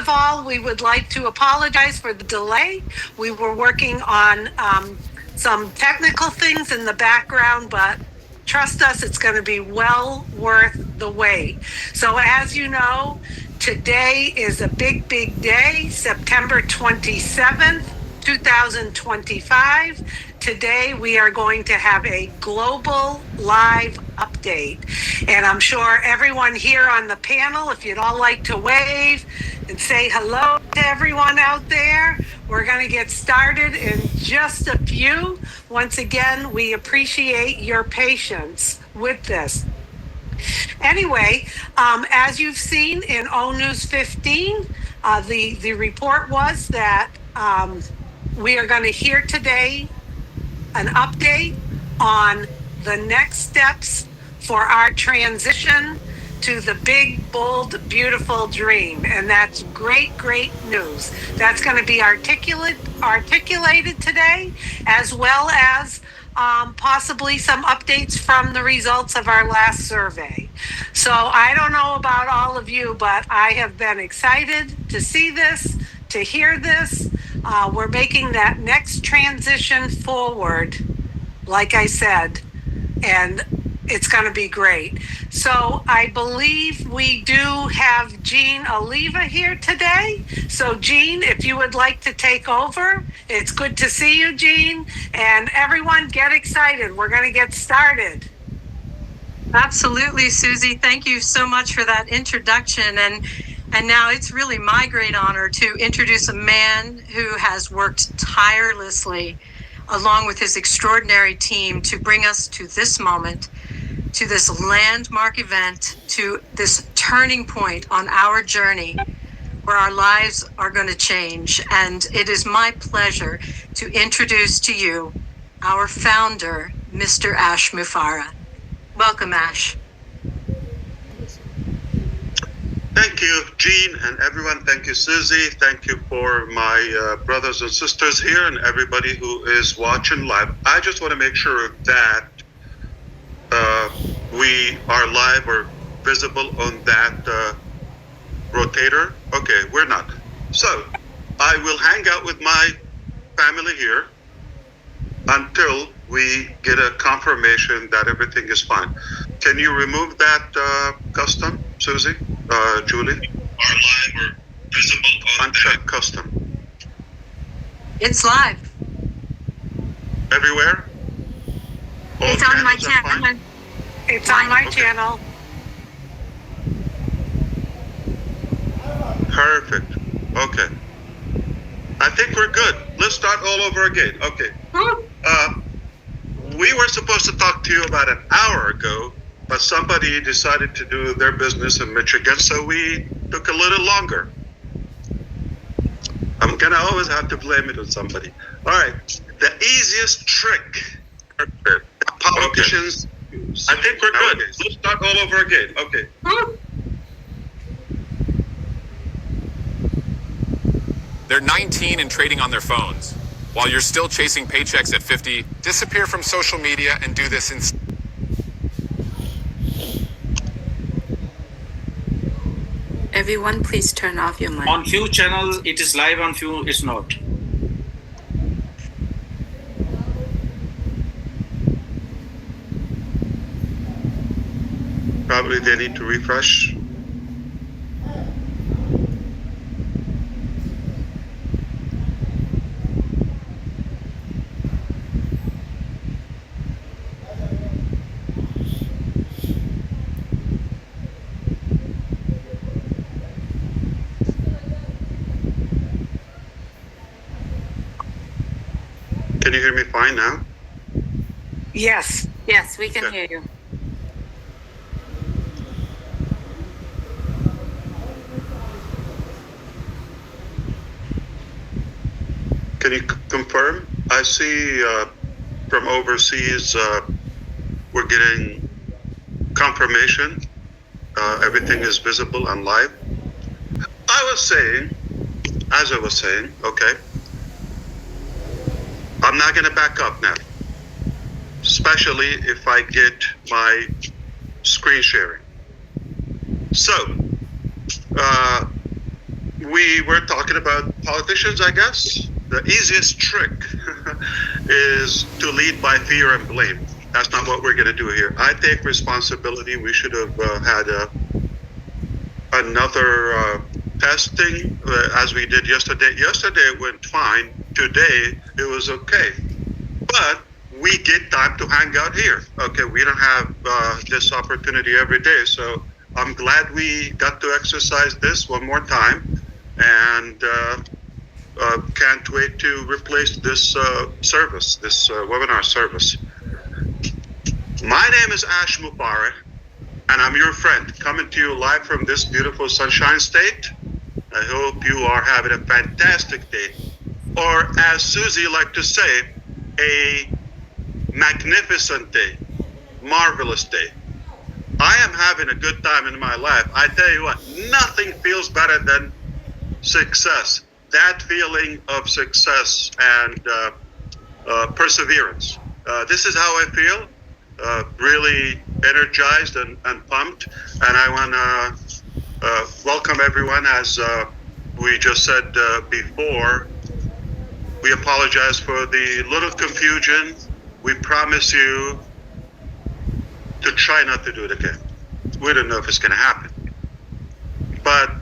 of all, we would like to apologize for the delay. We were working on some technical things in the background, but trust us, it's going to be well worth the wait. So as you know, today is a big, big day, September 27th, 2025. Today, we are going to have a global live update. And I'm sure everyone here on the panel, if you'd all like to wave and say hello to everyone out there, we're going to get started in just a few. Once again, we appreciate your patience with this. Anyway, as you've seen in O News 15, the report was that we are going to hear today an update on the next steps for our transition to the big, bold, beautiful dream. And that's great, great news. That's going to be articulated today, as well as possibly some updates from the results of our last survey. So I don't know about all of you, but I have been excited to see this, to hear this. We're making that next transition forward, like I said, and it's going to be great. So I believe we do have Jean Oliva here today. So Jean, if you would like to take over, it's good to see you, Jean. And everyone get excited. We're going to get started. Absolutely, Susie. Thank you so much for that introduction. And now it's really my great honor to introduce a man who has worked tirelessly along with his extraordinary team to bring us to this moment, to this landmark event, to this turning point on our journey where our lives are going to change. And it is my pleasure to introduce to you our founder, Mr. Ash Mufareh. Welcome, Ash. Thank you, Jean, and everyone. Thank you, Susie. Thank you for my brothers and sisters here and everybody who is watching live. I just want to make sure that we are live or visible on that rotator. Okay, we're not. So I will hang out with my family here until we get a confirmation that everything is fine. Can you remove that custom, Susie? Julie? Are live or visible on Uncheck custom. It's live. Everywhere? All it's on my channel. It's on my channel. Perfect. Okay. I think we're good. Let's start all over again. Okay. We were supposed to talk to you about an hour ago, but somebody decided to do their business in Michigan, so we took a little longer. I'm going to always have to blame it on somebody. All right. The easiest trick politicians use. I think we're good. Let's start all over again. Okay. They're 19 and trading on their phones. While you're still chasing paychecks at 50, disappear from social media and do this instead. Everyone, please turn off your mic. On few channels, it is live, on few, it's not. Probably they need to refresh. Can you hear me fine now? Yes. Yes, we can hear you. Can you confirm? I see from overseas we're getting confirmation. Everything is visible and live. As I was saying, okay, I'm not going to back up now, especially if I get my screen sharing. So we were talking about politicians, I guess. The easiest trick is to lead by fear and blame. That's not what we're going to do here. I take responsibility. We should have had another testing as we did yesterday. Yesterday it went fine. Today it was okay. But we get time to hang out here. Okay, we don't have this opportunity every day. So I'm glad we got to exercise this one more time. And can't wait to replace this service, this webinar service. My name is Ash Mubarak, and I'm your friend, coming to you live from this beautiful Sunshine State. I hope you are having a fantastic day, or as Susie liked to say, a magnificent day, marvelous day. I am having a good time in my life. I tell you what, nothing feels better than success. That feeling of success and perseverance. This is how I feel. Really energized and pumped. And I want to welcome everyone. As we just said before, we apologize for the little confusion. We promise you to try not to do it again. We don't know if it's going to happen. But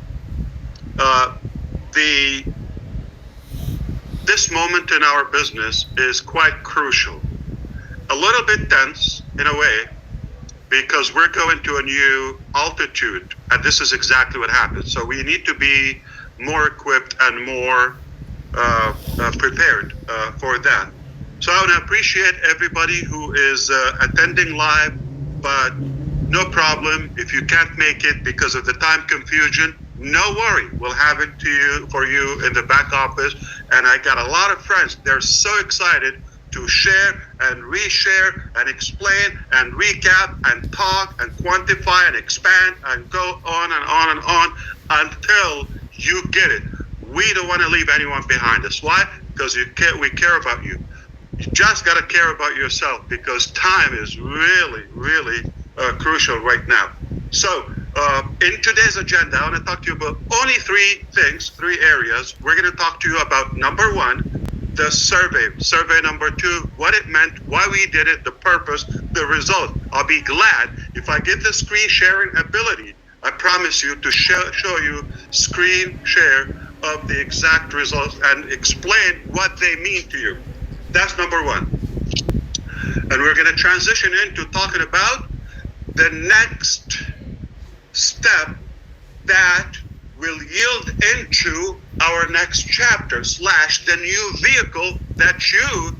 this moment in our business is quite crucial. A little bit tense in a way, because we're going to a new altitude, and this is exactly what happens. So we need to be more equipped and more prepared for that. So I want to appreciate everybody who is attending live, but no problem if you can't make it because of the time confusion. No worry, we'll have it for you in the back office. And I got a lot of friends. They're so excited to share and reshare and explain and recap and talk and quantify and expand and go on and on and on until you get it. We don't want to leave anyone behind us. Why? Because we care about you. You just got to care about yourself, because time is really, really crucial right now. So in today's agenda, I want to talk to you about only three areas. We're going to talk to you about number one, the survey number two, what it meant, why we did it, the purpose, the result. I'll be glad if I get the screen sharing ability. I promise you to show you screen share of the exact results and explain what they mean to you. That's number one. And we're going to transition into talking about the next step that will yield into our next chapter / the new vehicle that you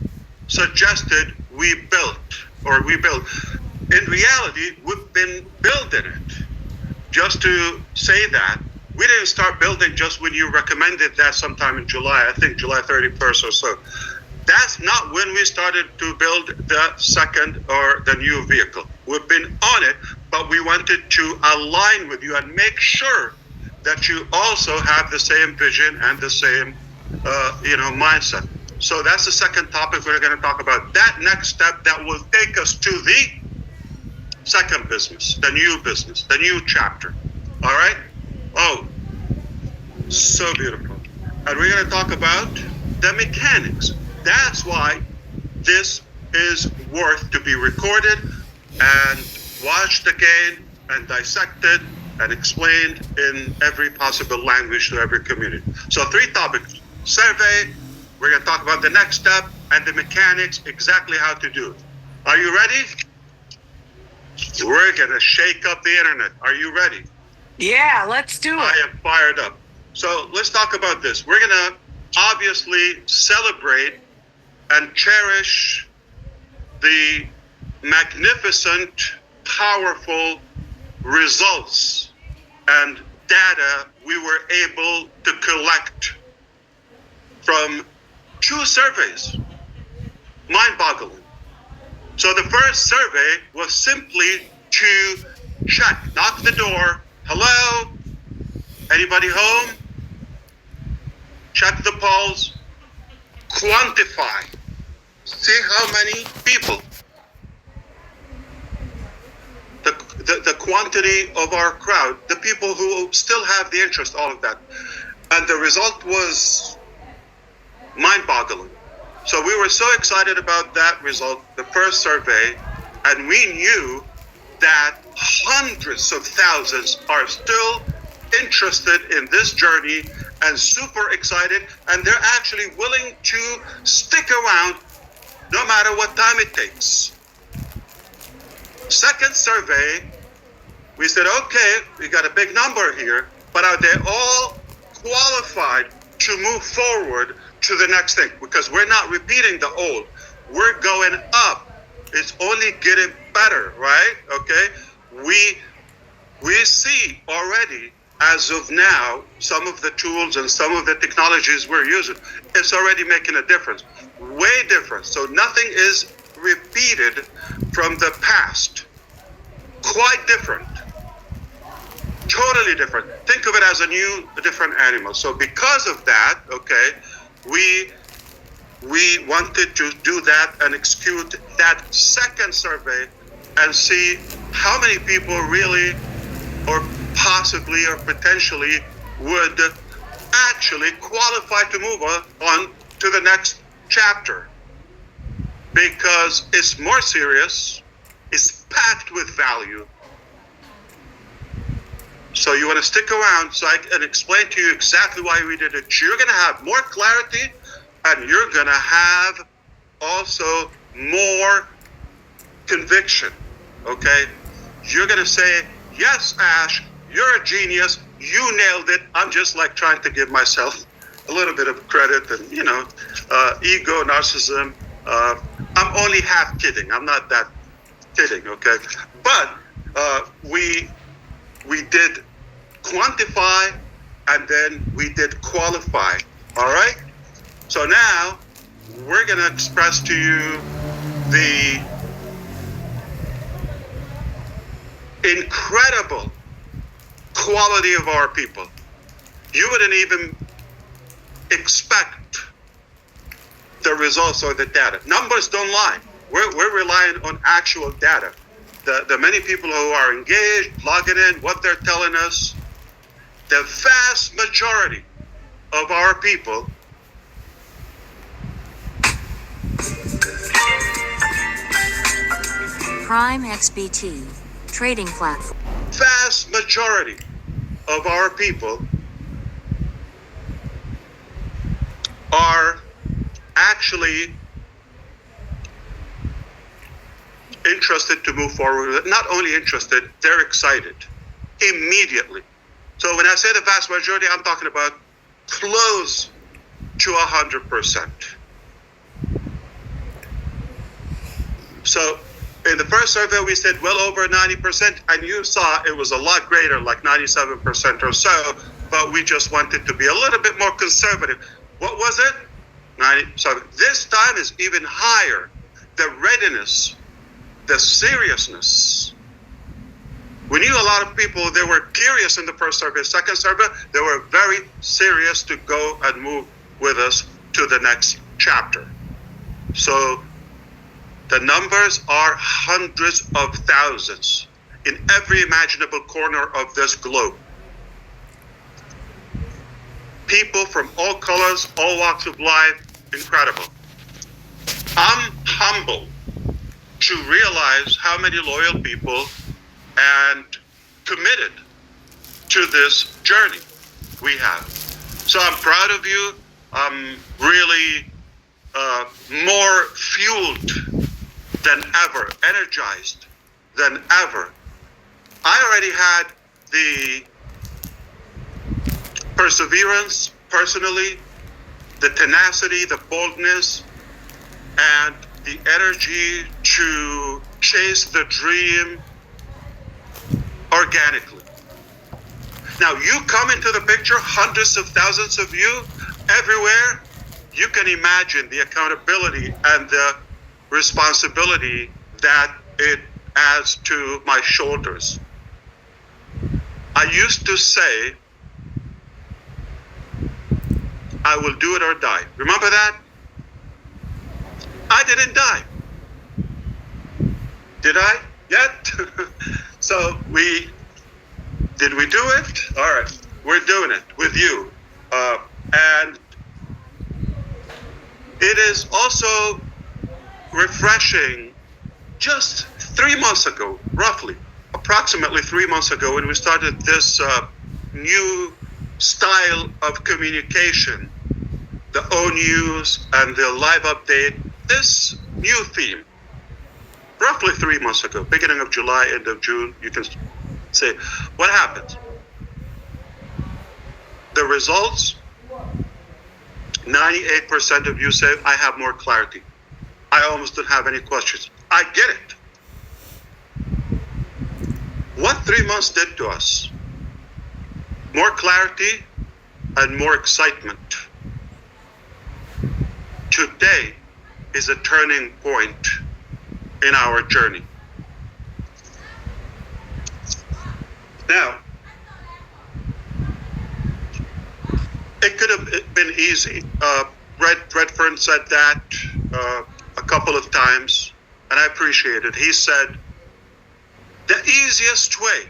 suggested we built. In reality, we've been building it. Just to say that, we didn't start building just when you recommended that sometime in July, I think July 31st or so. That's not when we started to build the second or the new vehicle. We've been on it, but we wanted to align with you and make sure that you also have the same vision and the same, mindset. So that's the second topic we're going to talk about. That next step that will take us to the second business, the new chapter. All right? Oh, so beautiful. And we're going to talk about the mechanics. That's why this is worth to be recorded and watched again and dissected and explained in every possible language to every community. So 3 topics: survey, we're going to talk about the next step, and the mechanics, exactly how to do it. Are you ready? We're going to shake up the internet. Are you ready? Yeah, let's do it. I am fired up. So let's talk about this. We're going to obviously celebrate and cherish the magnificent, powerful results and data we were able to collect from 2 surveys. Mind-boggling. So the first survey was simply to check, knock the door. Hello? Anybody home? Check the polls. Quantify. See how many people. The quantity of our crowd, the people who still have the interest, all of that. And the result was mind-boggling. So we were so excited about that result, the first survey, and we knew that hundreds of thousands are still interested in this journey and super excited, and they're actually willing to stick around no matter what time it takes. Second survey, we said, okay, we got a big number here, but are they all qualified to move forward to the next thing? Because we're not repeating the old, we're going up. It's only getting better, right? Okay, we see already, as of now, some of the tools and some of the technologies we're using, it's already making a difference, way different. So nothing is repeated from the past. Quite different, totally different. Think of it as a different animal. So because of that, okay, we wanted to do that and execute that second survey and see how many people really, or possibly or potentially, would actually qualify to move on to the next chapter, because it's more serious, it's packed with value. So you want to stick around so I can explain to you exactly why we did it. You're going to have more clarity, and you're going to have also more conviction, okay? You're going to say, yes, Ash, you're a genius. You nailed it. I'm just like trying to give myself a little bit of credit and, ego, narcissism. I'm only half kidding. I'm not that kidding, okay? But we did quantify, and then we did qualify, all right? So now we're going to express to you the incredible quality of our people. You wouldn't even expect the results or the data. Numbers don't lie. We're relying on actual data. The many people who are engaged, logging in, what they're telling us, the vast majority of our people Prime XBT trading platform. Vast majority of our people are actually interested to move forward. Not only interested, they're excited immediately. So when I say the vast majority, I'm talking about close to 100%. So in the first survey, we said well over 90%, and you saw it was a lot greater, like 97% or so, but we just wanted to be a little bit more conservative. What was it? 90. So this time is even higher. The readiness, the seriousness. We knew a lot of people, they were curious in the first survey. Second survey, they were very serious to go and move with us to the next chapter. So the numbers are hundreds of thousands in every imaginable corner of this globe. People from all colors, all walks of life, incredible. I'm humbled to realize how many loyal people and committed to this journey we have. So I'm proud of you. I'm really more fueled than ever, energized than ever. I already had the perseverance personally, the tenacity, the boldness, and the energy to chase the dream organically. Now you come into the picture, hundreds of thousands of you everywhere. You can imagine the accountability and the responsibility that it adds to my shoulders. I used to say, I will do it or die. Remember that? I didn't die. Did I? Yet? So did we do it? All right, we're doing it with you. And it is also refreshing. Just 3 months ago, roughly, approximately 3 months ago, when we started this new style of communication, the O News and the live update, this new theme, roughly 3 months ago, beginning of July, end of June, you can say, what happened? The results, 98% of you say, I have more clarity. I almost don't have any questions. I get it. What 3 months did to us? More clarity and more excitement. Today is a turning point in our journey. Now, it could have been easy. Redfern said that a couple of times, and I appreciate it. He said, the easiest way,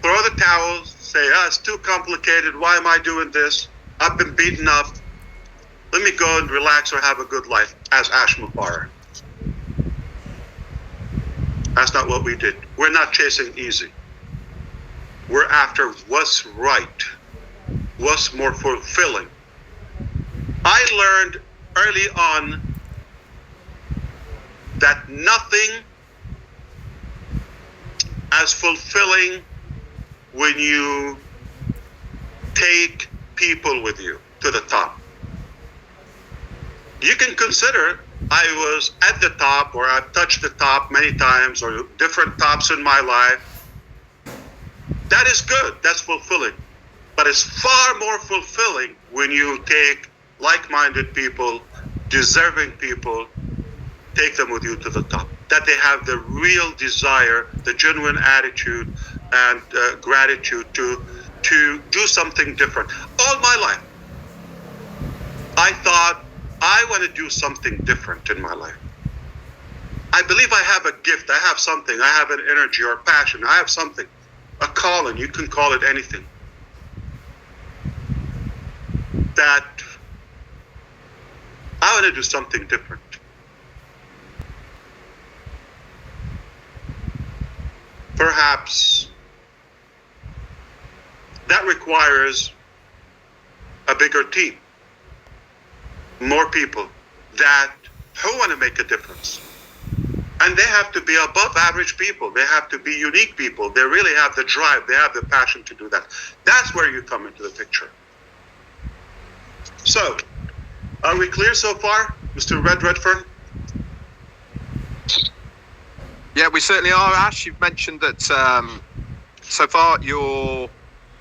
throw the towel, say, it's too complicated. Why am I doing this? I've been beaten up. Let me go and relax or have a good life, as Ash Mubarak. That's not what we did. We're not chasing easy. We're after what's right, what's more fulfilling. I learned early on that nothing as fulfilling when you take people with you to the top. You can consider I was at the top, or I've touched the top many times, or different tops in my life. That is good, that's fulfilling. But it's far more fulfilling when you take like-minded people, deserving people, take them with you to the top. That they have the real desire, the genuine attitude and gratitude to do something different. All my life, I thought, I want to do something different in my life. I believe I have a gift, I have something, I have an energy or passion, I have something, a calling, you can call it anything. That I want to do something different. Perhaps that requires a bigger team, more people that who want to make a difference. And they have to be above average people. They have to be unique people. They really have the drive. They have the passion to do that. That's where you come into the picture. So, are we clear so far, Mr. Redfern? Yeah, we certainly are, Ash. You've mentioned that so far you've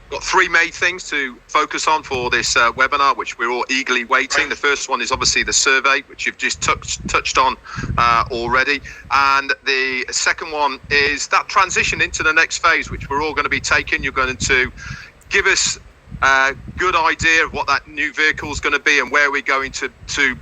got three main things to focus on for this webinar, which we're all eagerly waiting. The first one is obviously the survey, which you've just touched on already. And the second one is that transition into the next phase, which we're all going to be taking. You're going to give us a good idea of what that new vehicle is going to be and where we're going to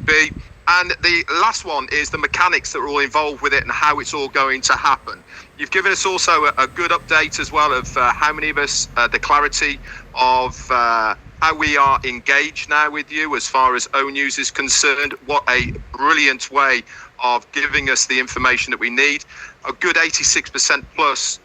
be. And the last one is the mechanics that are all involved with it and how it's all going to happen. You've given us also a good update as well of how many of us, the clarity of how we are engaged now with you as far as O News is concerned. What a brilliant way of giving us the information that we need. A good 86% plus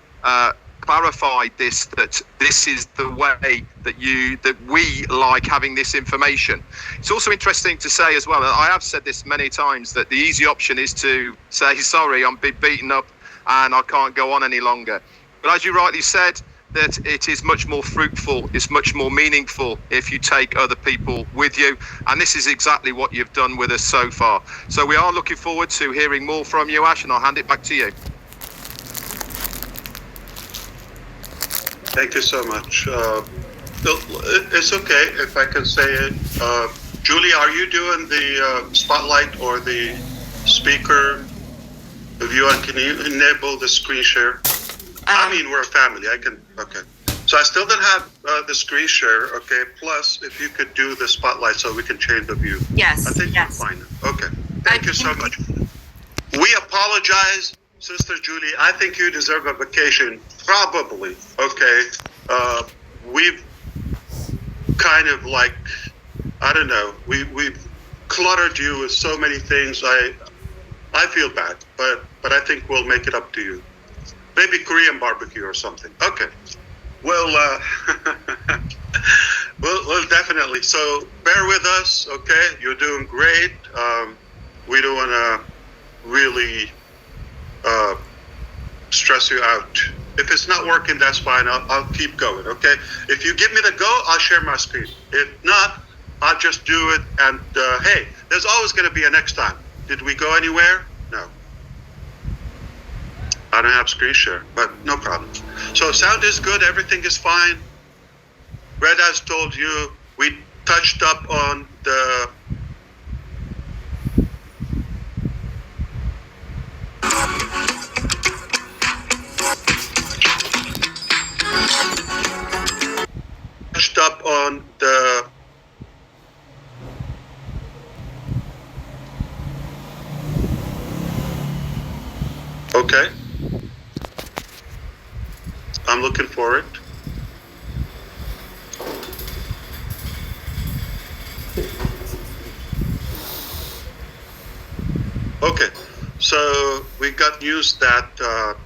clarified that this is the way that we like having this information. It's also interesting to say as well, and I have said this many times, that the easy option is to say, sorry, I'm beaten up and I can't go on any longer. But as you rightly said, that it is much more fruitful, it's much more meaningful if you take other people with you. And this is exactly what you've done with us so far. So we are looking forward to hearing more from you, Ash, and I'll hand it back to you. Thank you so much. It's okay if I can say it. Julie, are you doing the spotlight or the speaker view? Can you enable the screen share? I mean, we're a family. I can. Okay. So I still don't have the screen share. Okay. Plus, if you could do the spotlight so we can change the view. Yes. I think we're fine. Okay. Thank you so much. We apologize, Sister Julie. I think you deserve a vacation. Probably. Okay. kind of like, I don't know, we've cluttered you with so many things. I feel bad, but I think we'll make it up to you. Maybe Korean barbecue or something. Okay. Well, well, definitely. So bear with us, okay? You're doing great. We don't want to really stress you out. If it's not working, that's fine. I'll keep going, okay? If you give me the go, I'll share my screen. If not, I'll just do it. And hey, there's always going to be a next time. Did we go anywhere? No. I don't have screen share, but no problem. So sound is good. Everything is fine. Red has told you we touched up on the okay. I'm looking for it. Okay, so we got news that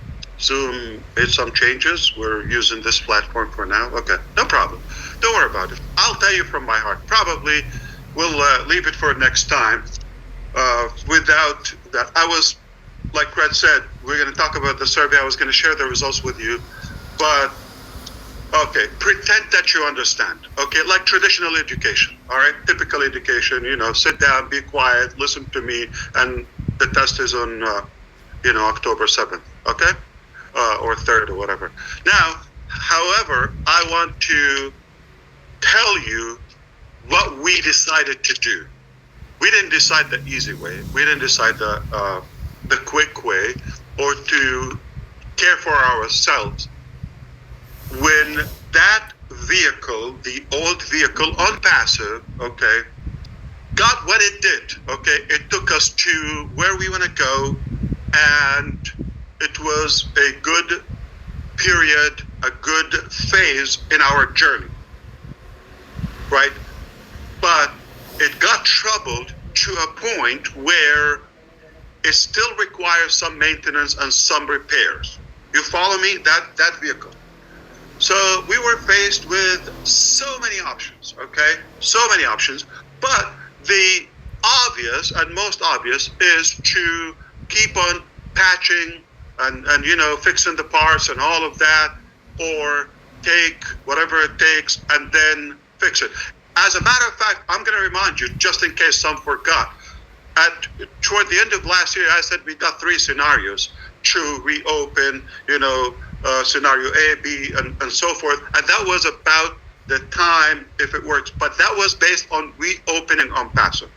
Zoom made some changes. We're using this platform for now. Okay, no problem. Don't worry about it. I'll tell you from my heart. Probably we'll leave it for next time. Without that, I was, like Red said, we're going to talk about the survey. I was going to share the results with you. But, okay, pretend that you understand. Okay, like traditional education, all right? Typical education, you know, sit down, be quiet, listen to me, and the test is on, October 7th, okay? Or 3rd or whatever. Now, however, I want to tell you what we decided to do. We didn't decide the easy way. We didn't decide the quick way or to care for ourselves. When that vehicle, the old vehicle ONPASSIVE, okay, got what it did, okay, it took us to where we want to go, and it was a good period, a good phase in our journey, right? But it got troubled to a point where it still requires some maintenance and some repairs. You follow me? That vehicle. So we were faced with so many options, okay? So many options. But the obvious and most obvious is to keep on patching and fixing the parts and all of that, or take whatever it takes and then fix it. As a matter of fact, I'm going to remind you, just in case some forgot, toward the end of last year, I said we got 3 scenarios to reopen, scenario A, B, and so forth. And that was about the time, if it works. But that was based on reopening ONPASSIVE.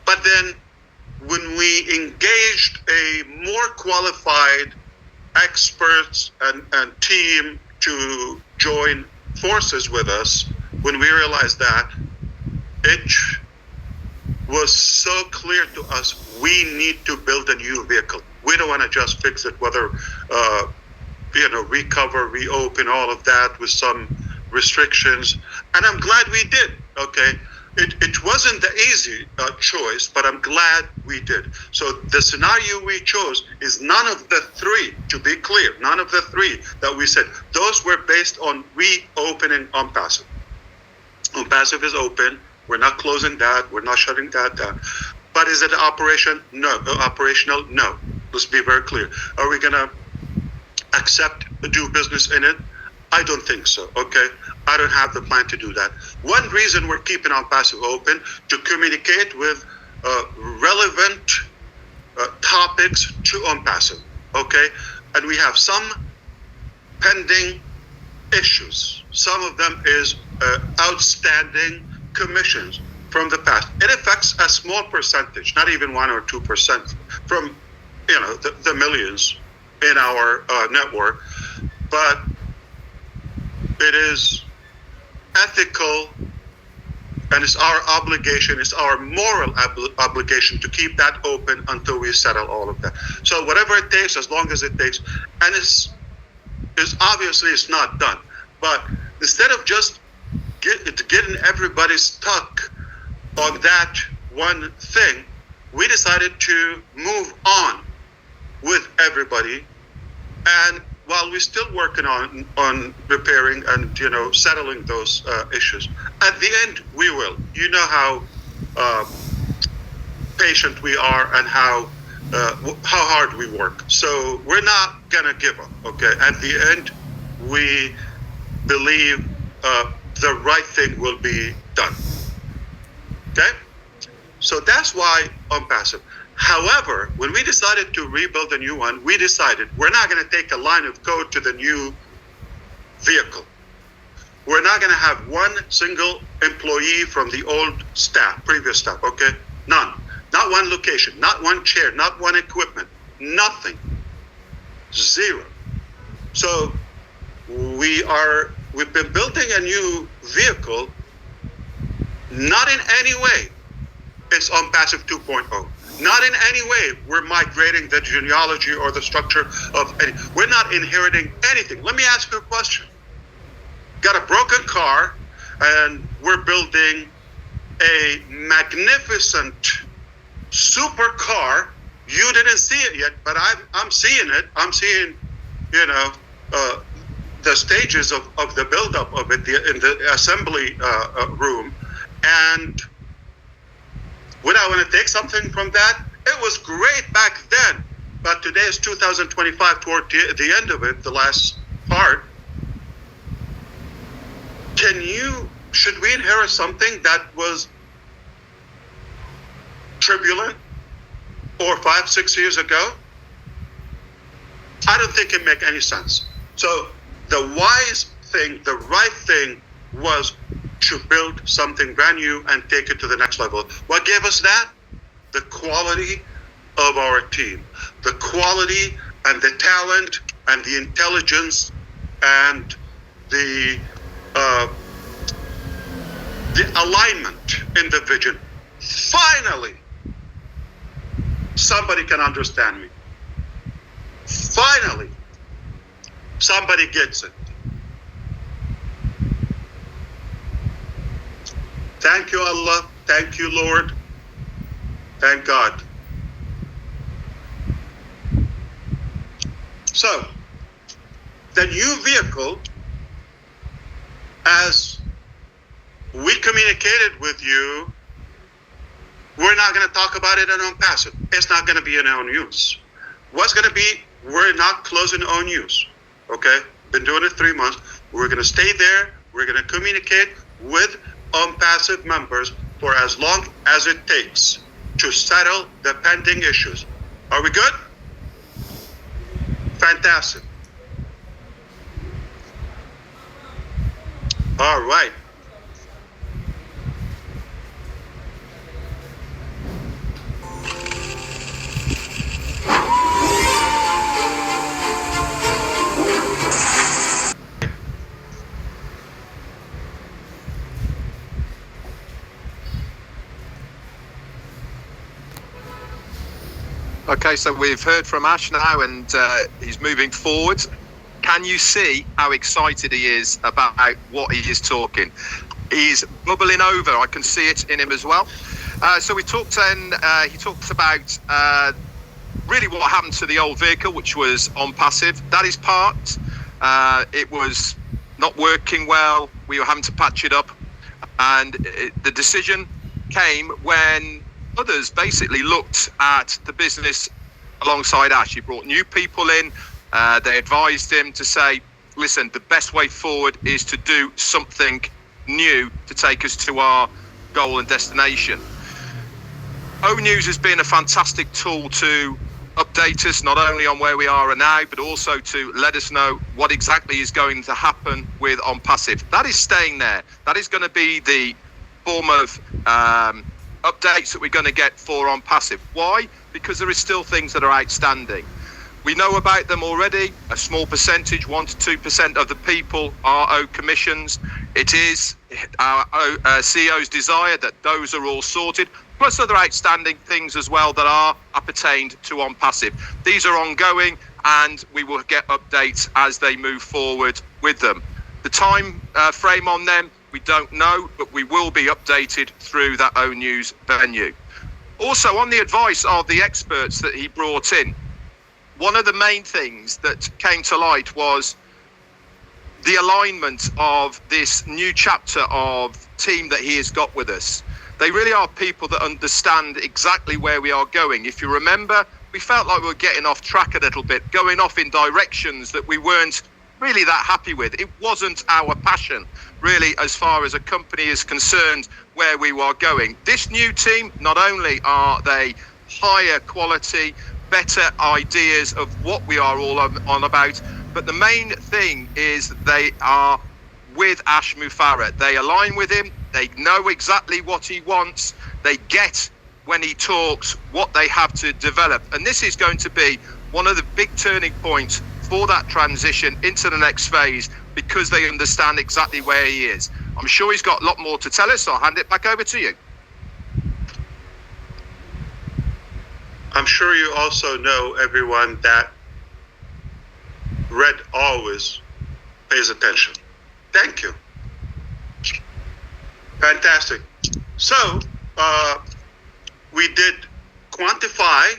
But then when we engaged a more qualified experts and team to join forces with us, when we realized that, it was so clear to us, we need to build a new vehicle. We don't want to just fix it, whether, recover, reopen, all of that with some restrictions. And I'm glad we did, okay? It wasn't the easy choice, but I'm glad we did. So the scenario we chose is none of the 3, to be clear, none of the 3 that we said. Those were based on reopening ONPASSIVE. ONPASSIVE is open. We're not closing that. We're not shutting that down. But is it operational? No. Let's be very clear. Are we going to do business in it? I don't think so, okay? I don't have the plan to do that. One reason we're keeping ONPASSIVE open, to communicate with relevant topics to ONPASSIVE, okay? And we have some pending issues. Some of them is outstanding commissions from the past. It affects a small percentage, not even 1 or 2% from the millions in our network, but it is ethical, and it's our obligation, it's our moral obligation to keep that open until we settle all of that. So whatever it takes, as long as it takes, and it's obviously it's not done, but instead of just getting everybody stuck on that one thing, we decided to move on with everybody. And while we're still working on repairing and settling those issues, at the end we will. You know how patient we are and how hard we work. So we're not gonna give up. Okay. At the end, we believe the right thing will be done. Okay. So that's why ONPASSIVE. However, when we decided to rebuild a new one, we decided we're not going to take a line of code to the new vehicle. We're not going to have one single employee from the old staff, previous staff, okay? None. Not one location, not one chair, not one equipment, nothing. Zero. So we've been building a new vehicle, not in any way it's ONPASSIVE 2.0. Not in any way we're migrating the genealogy or the structure of any. We're not inheriting anything. Let me ask you a question. Got a broken car, and we're building a magnificent super car. You didn't see it yet, but I'm seeing it. I'm seeing, the stages of the buildup of it in the assembly room, and would I want to take something from that? It was great back then, but today is 2025, toward the end of it, the last part. Should we inherit something that was turbulent or 5-6 years ago? I don't think it makes any sense. So the wise thing, the right thing was to build something brand new and take it to the next level. What gave us that? The quality of our team, the quality and the talent and the intelligence and the alignment in the vision. Finally, somebody can understand me. Finally, somebody gets it. Thank you, Allah. Thank you, Lord. Thank God. So, the new vehicle, as we communicated with you, we're not going to talk about it in ONPASSIVE. It's not going to be in own use. What's going to be, we're not closing own use. Okay? Been doing it 3 months. We're going to stay there. We're going to communicate with ONPASSIVE members for as long as it takes to settle the pending issues. Are we good? Fantastic. All right. Okay, so we've heard from Ash now, and he's moving forward. Can you see how excited he is about what he is talking? He's bubbling over. I can see it in him as well. So we talked, and he talks about really what happened to the old vehicle, which was ONPASSIVE. That is part. It was not working well. We were having to patch it up, and the decision came when others basically looked at the business alongside Ash. He brought new people in. They advised him to say, listen, the best way forward is to do something new to take us to our goal and destination. O News has been a fantastic tool to update us not only on where we are now, but also to let us know what exactly is going to happen with ONPASSIVE. That is staying there. That is going to be the form of updates that we're going to get for ONPASSIVE. Why? Because there is still things that are outstanding. We know about them already. A small percentage, 1 to 2% of the people are owed commissions. It is our CEO's desire that those are all sorted, plus other outstanding things as well that are appertained to ONPASSIVE. These are ongoing, and we will get updates as they move forward with them. The time frame on them, we don't know, but we will be updated through that O News venue. Also, on the advice of the experts that he brought in, one of the main things that came to light was the alignment of this new chapter of team that he has got with us. They really are people that understand exactly where we are going. If you remember, we felt like we were getting off track a little bit, going off in directions that we weren't really that happy with. It wasn't our passion, really, as far as a company is concerned, where we were going. This new team, not only are they higher quality, better ideas of what we are all on about, but the main thing is they are with Ash Mufareh. They align with him. They know exactly what he wants. They get, when he talks, what they have to develop. And this is going to be one of the big turning points for that transition into the next phase, because they understand exactly where he is. I'm sure he's got a lot more to tell us, so I'll hand it back over to you. I'm sure you also know, everyone, that Red always pays attention. Thank you. Fantastic. So, we did quantify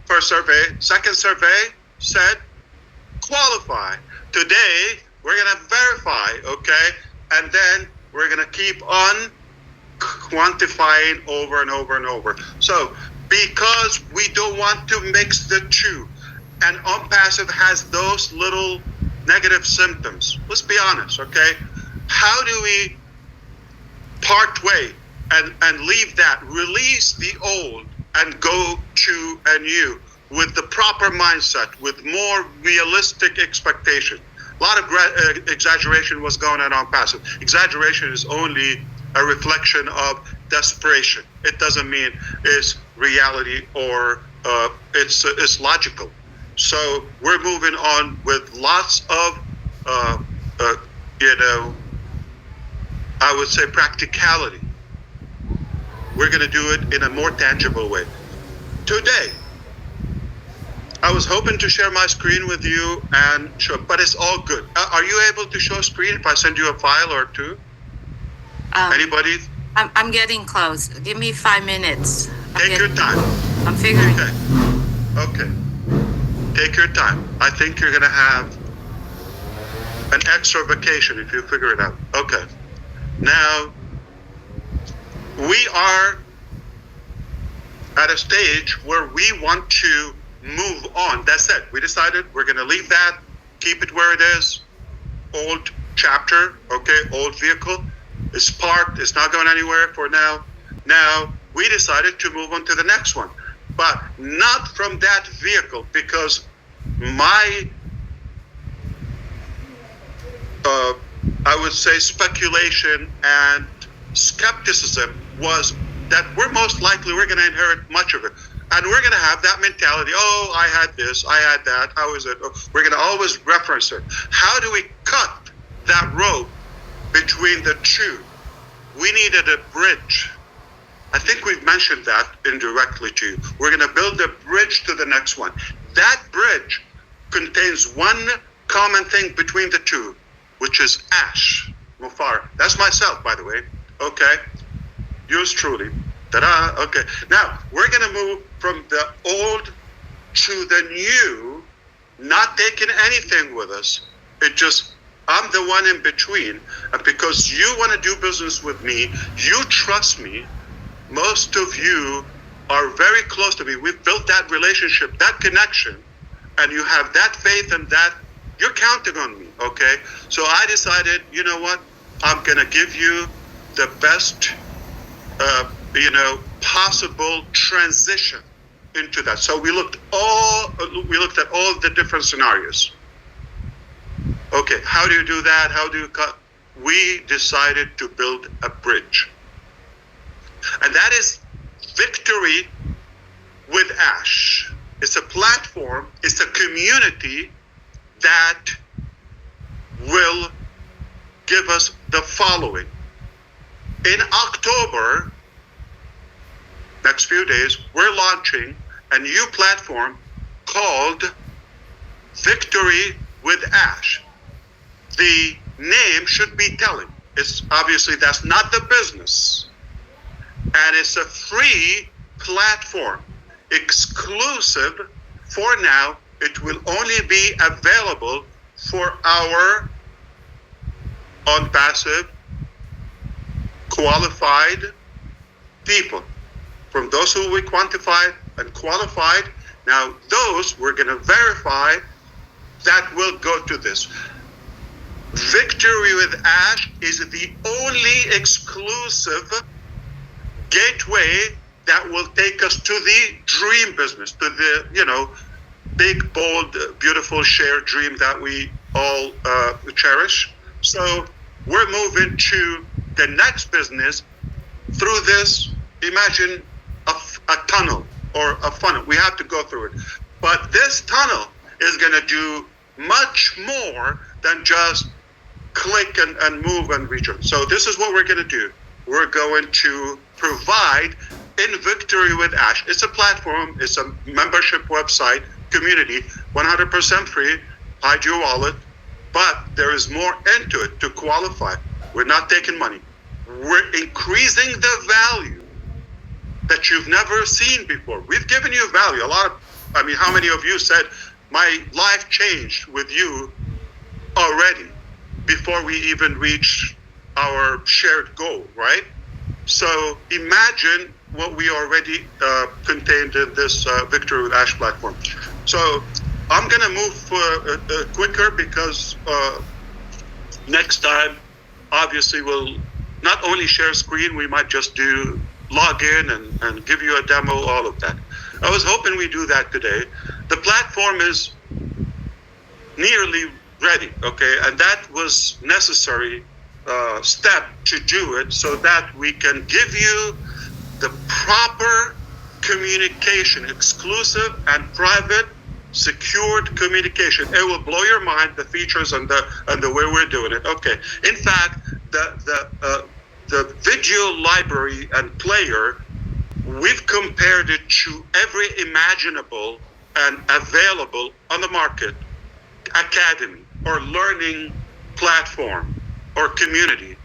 first survey. Second survey said qualify. Today, we're going to verify, okay? And then we're going to keep on quantifying over and over and over. So, because we don't want to mix the two, and ONPASSIVE has those little negative symptoms, let's be honest, okay? How do we part way and leave that, release the old and go to a new with the proper mindset, with more realistic expectation? A lot of exaggeration was going on ONPASSIVE. Exaggeration is only a reflection of desperation. It doesn't mean it's reality or it's logical. So we're moving on with lots of, I would say practicality. We're going to do it in a more tangible way. Today, I was hoping to share my screen with you and show, but it's all good. Are you able to show screen if I send you a file or two? Anybody? I'm getting close. Give me 5 minutes. Take your time. I'm figuring. Okay. Take your time. I think you're going to have an extra vacation if you figure it out. Okay. Now, we are at a stage where we want to move on. That's it. We decided we're going to leave that, keep it where it is. Old chapter, okay, old vehicle. It's parked. It's not going anywhere for now. Now, we decided to move on to the next one, but not from that vehicle, because my, I would say, speculation and skepticism was that we're going to inherit much of it. And we're going to have that mentality, oh, I had this, I had that, how is it? We're going to always reference it. How do we cut that rope between the two? We needed a bridge. I think we've mentioned that indirectly to you. We're going to build a bridge to the next one. That bridge contains one common thing between the two, which is Ash Mufareh. That's myself, by the way. Okay. Yours truly. Ta-da. Okay. Now, we're going to move from the old to the new, not taking anything with us. It just, I'm the one in between. And because you want to do business with me, you trust me, most of you are very close to me. We've built that relationship, that connection, and you have that faith and that you're counting on me, okay? So I decided, you know what? I'm going to give you the best, possible transition into that. So we looked at all the different scenarios. Okay, how do you do that? How do you cut? We decided to build a bridge. And that is Victory with Ash. It's a platform, it's a community that will give us the following. In October, next few days, we're launching a new platform called Victory with Ash. The name should be telling. It's obviously that's not the business. And it's a free platform, exclusive for now. It will only be available for our ONPASSIVE qualified people. From those who we quantified and qualified, now those we're going to verify that will go to this. Victory with Ash is the only exclusive gateway that will take us to the dream business, to the, big, bold, beautiful shared dream that we all cherish. So we're moving to the next business through this. Imagine a tunnel or a funnel. We have to go through it. But this tunnel is going to do much more than just click and move and reach it. So this is what we're going to do. We're going to provide in Victory with Ash. It's a platform. It's a membership website, community, 100% free. Hide your wallet. But there is more into it to qualify. We're not taking money. We're increasing the value that you've never seen before. We've given you value. How many of you said, my life changed with you already before we even reach our shared goal, right? So imagine what we already contained in this Victory with Ash platform. So I'm going to move quicker because next time, obviously, we'll not only share screen, we might just do log in and give you a demo, all of that. I was hoping we do that today. The platform is nearly ready, okay? And that was necessary step to do it so that we can give you the proper communication, exclusive and private, secured communication. It will blow your mind, the features and the way we're doing it. Okay. In fact, the video library and player, we've compared it to every imaginable and available on the market academy or learning platform or community.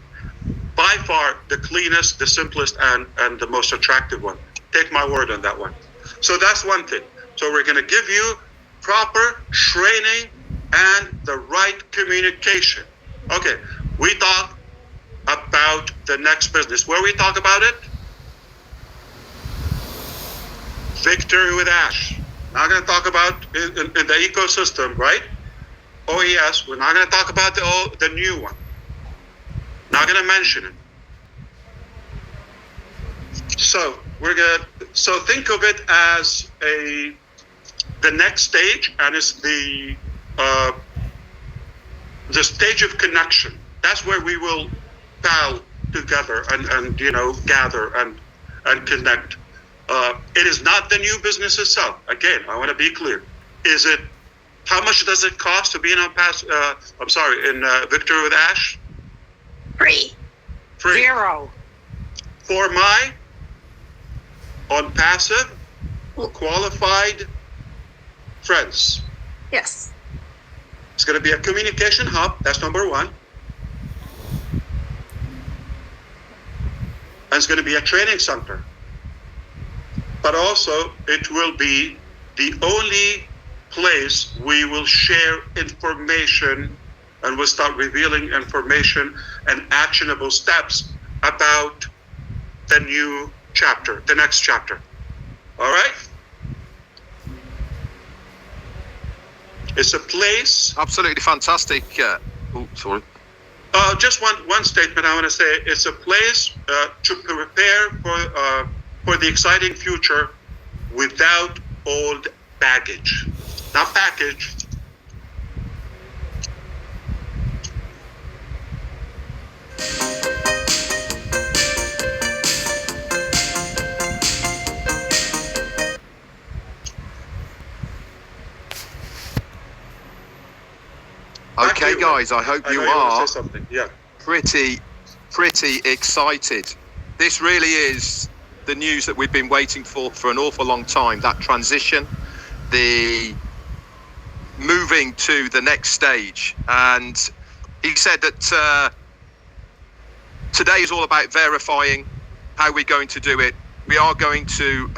By far the cleanest, the simplest, and the most attractive one. Take my word on that one. So that's one thing. So we're going to give you proper training and the right communication. Okay, we talk about the next business. Where we talk about it? Victory with Ash. Not going to talk about in the ecosystem, right? OES. We're not going to talk about the new one. Not going to mention it. So so think of it as the next stage, and it's the stage of connection. That's where we will pal together and gather and connect. It is not the new business itself. Again, I want to be clear. Is it? How much does it cost to be in Victory with Ash? Free. Zero. For my ONPASSIVE qualified friends. Yes. It's going to be a communication hub. That's number one. And it's going to be a training center. But also, it will be the only place we will share information, and we'll start revealing information and actionable steps about the new chapter, the next chapter. All right? It's a place. Absolutely fantastic. Sorry. Just one statement I want to say. It's a place to prepare for the exciting future without old baggage. Not package. Okay, guys, I hope you are Yeah. pretty excited. This really is the news that we've been waiting for an awful long time. That transition, the moving to the next stage. And he said that Today is all about verifying how we're going to do it. We are going to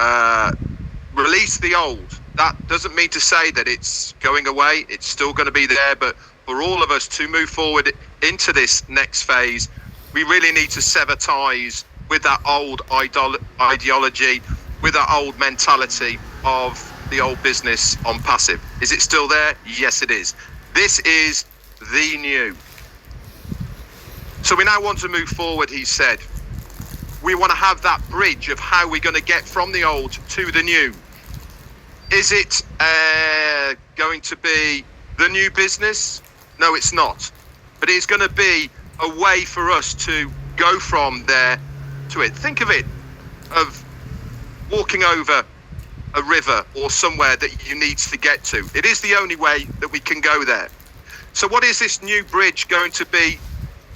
release the old. That doesn't mean to say that it's going away. It's still going to be there. But for all of us to move forward into this next phase, we really need to sever ties with that old ideology, with that old mentality of the old business on passive. Is it still there? Yes, it is. This is the new. So we now want to move forward, he said. We want to have that bridge of how we're going to get from the old to the new. Is it going to be the new business? No, it's not. But it's going to be a way for us to go from there to it. Think of it, of walking over a river or somewhere that you need to get to. It is the only way that we can go there. So what is this new bridge going to be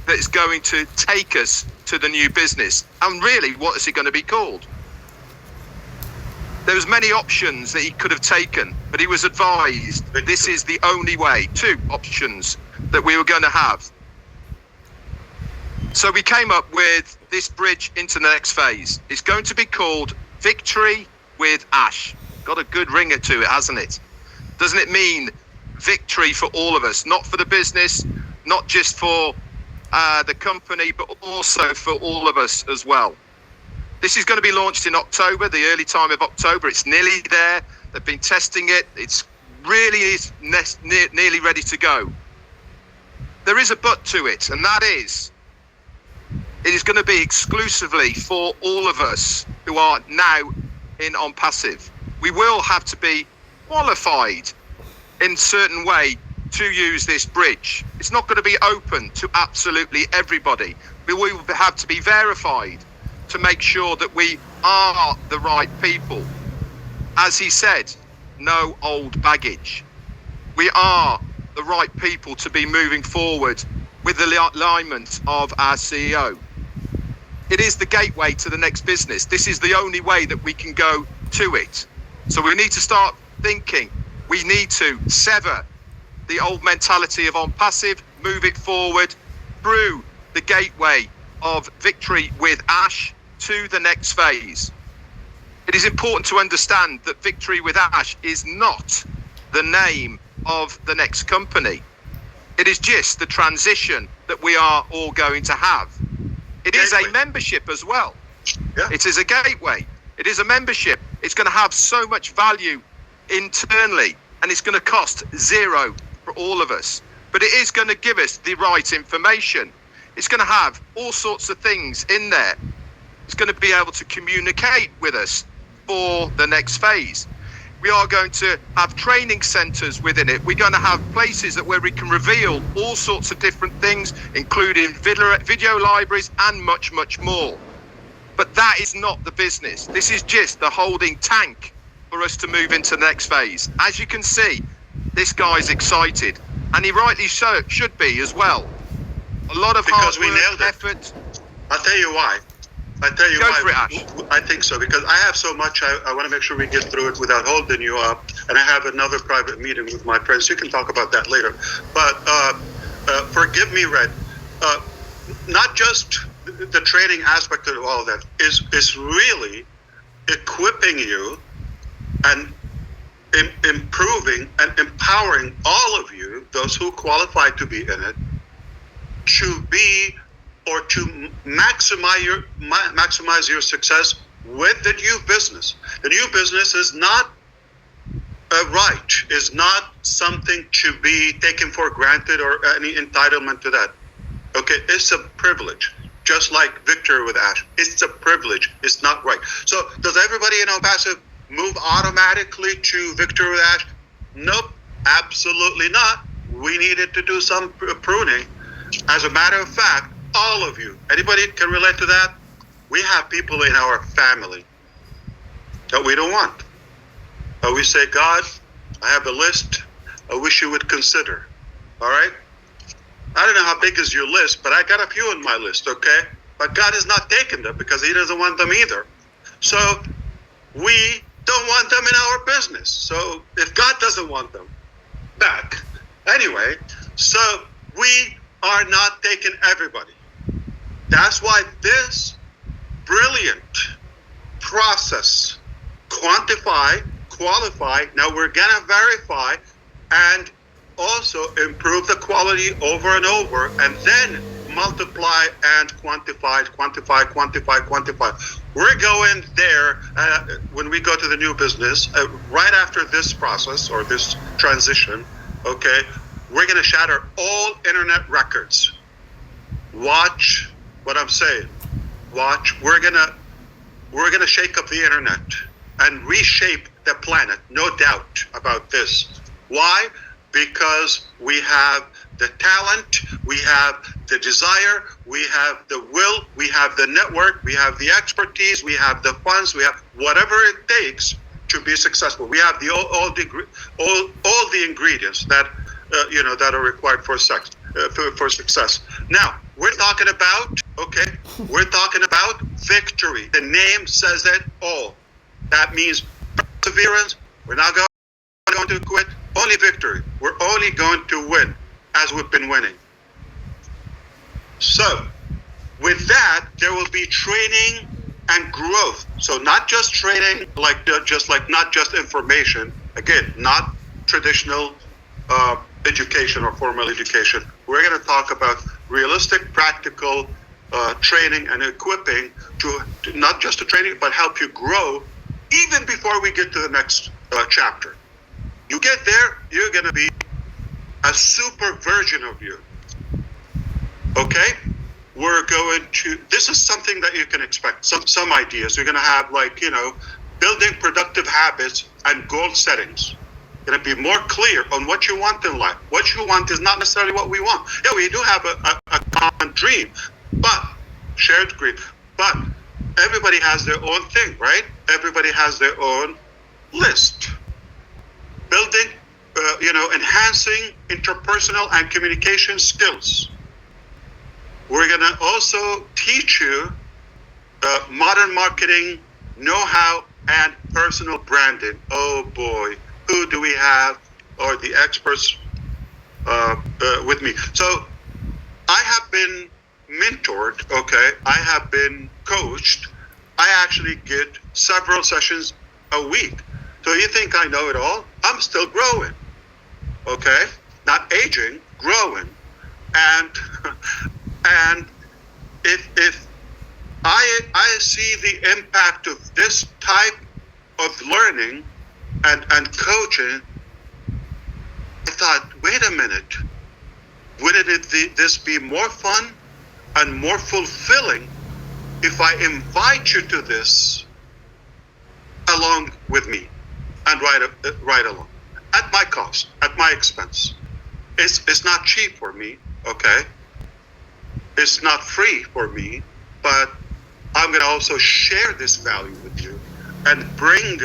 that is going to take us to the new business? And really, what is it going to be called? There was many options that he could have taken, but he was advised this is the only way. 2 options that we were going to have. So we came up with this bridge into the next phase. It's going to be called Victory with Ash. Got a good ringer to it, hasn't it? Doesn't it mean victory for all of us? Not for the business, not just for the company, but also for all of us as well. This is going to be launched in October, the early time of October. It's nearly there. They've been testing it. It's really is nearly ready to go. There is a but to it, and that is, it is going to be exclusively for all of us who are now in ONPASSIVE. We will have to be qualified in a certain way to use this bridge. It's not going to be open to absolutely everybody. We will have to be verified to make sure that we are the right people. As he said, no old baggage. We are the right people to be moving forward with the alignment of our CEO. It is the gateway to the next business. This is the only way that we can go to it. So we need to start thinking. We need to sever the old mentality of ONPASSIVE, move it forward through the gateway of Victory with Ash to the next phase. It is important to understand that Victory with Ash is not the name of the next company. It is just the transition that we are all going to have. It is a membership as well. Yeah. It is a gateway. It is a membership. It's going to have so much value internally, and it's going to cost 0 for all of us. But it is going to give us the right information. It's going to have all sorts of things in there. It's going to be able to communicate with us for the next phase. We are going to have training centers within it. We're going to have places where we can reveal all sorts of different things, including video libraries and much, much more. But that is not the business. This is just the holding tank for us to move into the next phase. As you can see, this guy's excited, and he rightly so should be as well. A lot of Because hard we work, nailed it. effort. I'll tell you why. Go for it, Ash. I think so, because I have so much. I want to make sure we get through it without holding you up. And I have another private meeting with my friends. You can talk about that later. But forgive me, Red. Not just the training aspect of all of that is really equipping you and improving and empowering all of you, those who qualify to be in it, to be or to maximize your success with the new business. The new business is not a right, is not something to be taken for granted or any entitlement to that. Okay, it's a privilege, just like Victor with Ash. It's a privilege, it's not right. So does everybody in ONPASSIVE move automatically to Victor with Ash? Nope, absolutely not. We needed to do some pruning. As a matter of fact, all of you, anybody can relate to that? We have people in our family that we don't want. But we say, God, I have a list I wish you would consider. All right? I don't know how big is your list, but I got a few on my list, okay? But God is not taking them because he doesn't want them either. So we don't want them in our business. So if God doesn't want them back. Anyway, so we are not taking everybody. That's why this brilliant process, quantify, qualify, now we're going to verify and also improve the quality over and over, and then multiply and quantify. We're going there when we go to the new business, right after this process or this transition, okay, we're going to shatter all internet records. Watch what I'm saying. Watch. We're gonna shake up the internet and reshape the planet. No doubt about this. Why? Because we have the talent, we have the desire, we have the will, we have the network, we have the expertise, we have the funds, we have whatever it takes to be successful. We have all the ingredients that that are required for success. Now we're talking about victory. The name says it all. That means perseverance. We're not going to quit. Only victory. We're only going to win as we've been winning. So, with that, there will be training and growth. So not just training, not just information. Again, not traditional education or formal education. We're going to talk about realistic, practical training and equipping to not just to training, but help you grow even before we get to the next chapter. You get there, you're going to be a super version of you. Okay? We're going to, this is something that you can expect, some ideas. You're going to have building productive habits and goal settings. Going to be more clear on what you want in life. What you want is not necessarily what we want. Yeah, we do have a common dream, but shared dream. But everybody has their own thing, right? Everybody has their own list. Building, enhancing interpersonal and communication skills. We're going to also teach you modern marketing know-how and personal branding. Oh boy. Who do we have, or the experts with me? So I have been mentored, okay? I have been coached. I actually get several sessions a week. So you think I know it all? I'm still growing, okay? Not aging, growing. And if I see the impact of this type of learning and coaching, I thought, wait a minute, wouldn't this be more fun and more fulfilling if I invite you to this along with me and ride along at my cost, at my expense? It's not cheap for me, okay? It's not free for me, but I'm going to also share this value with you and bring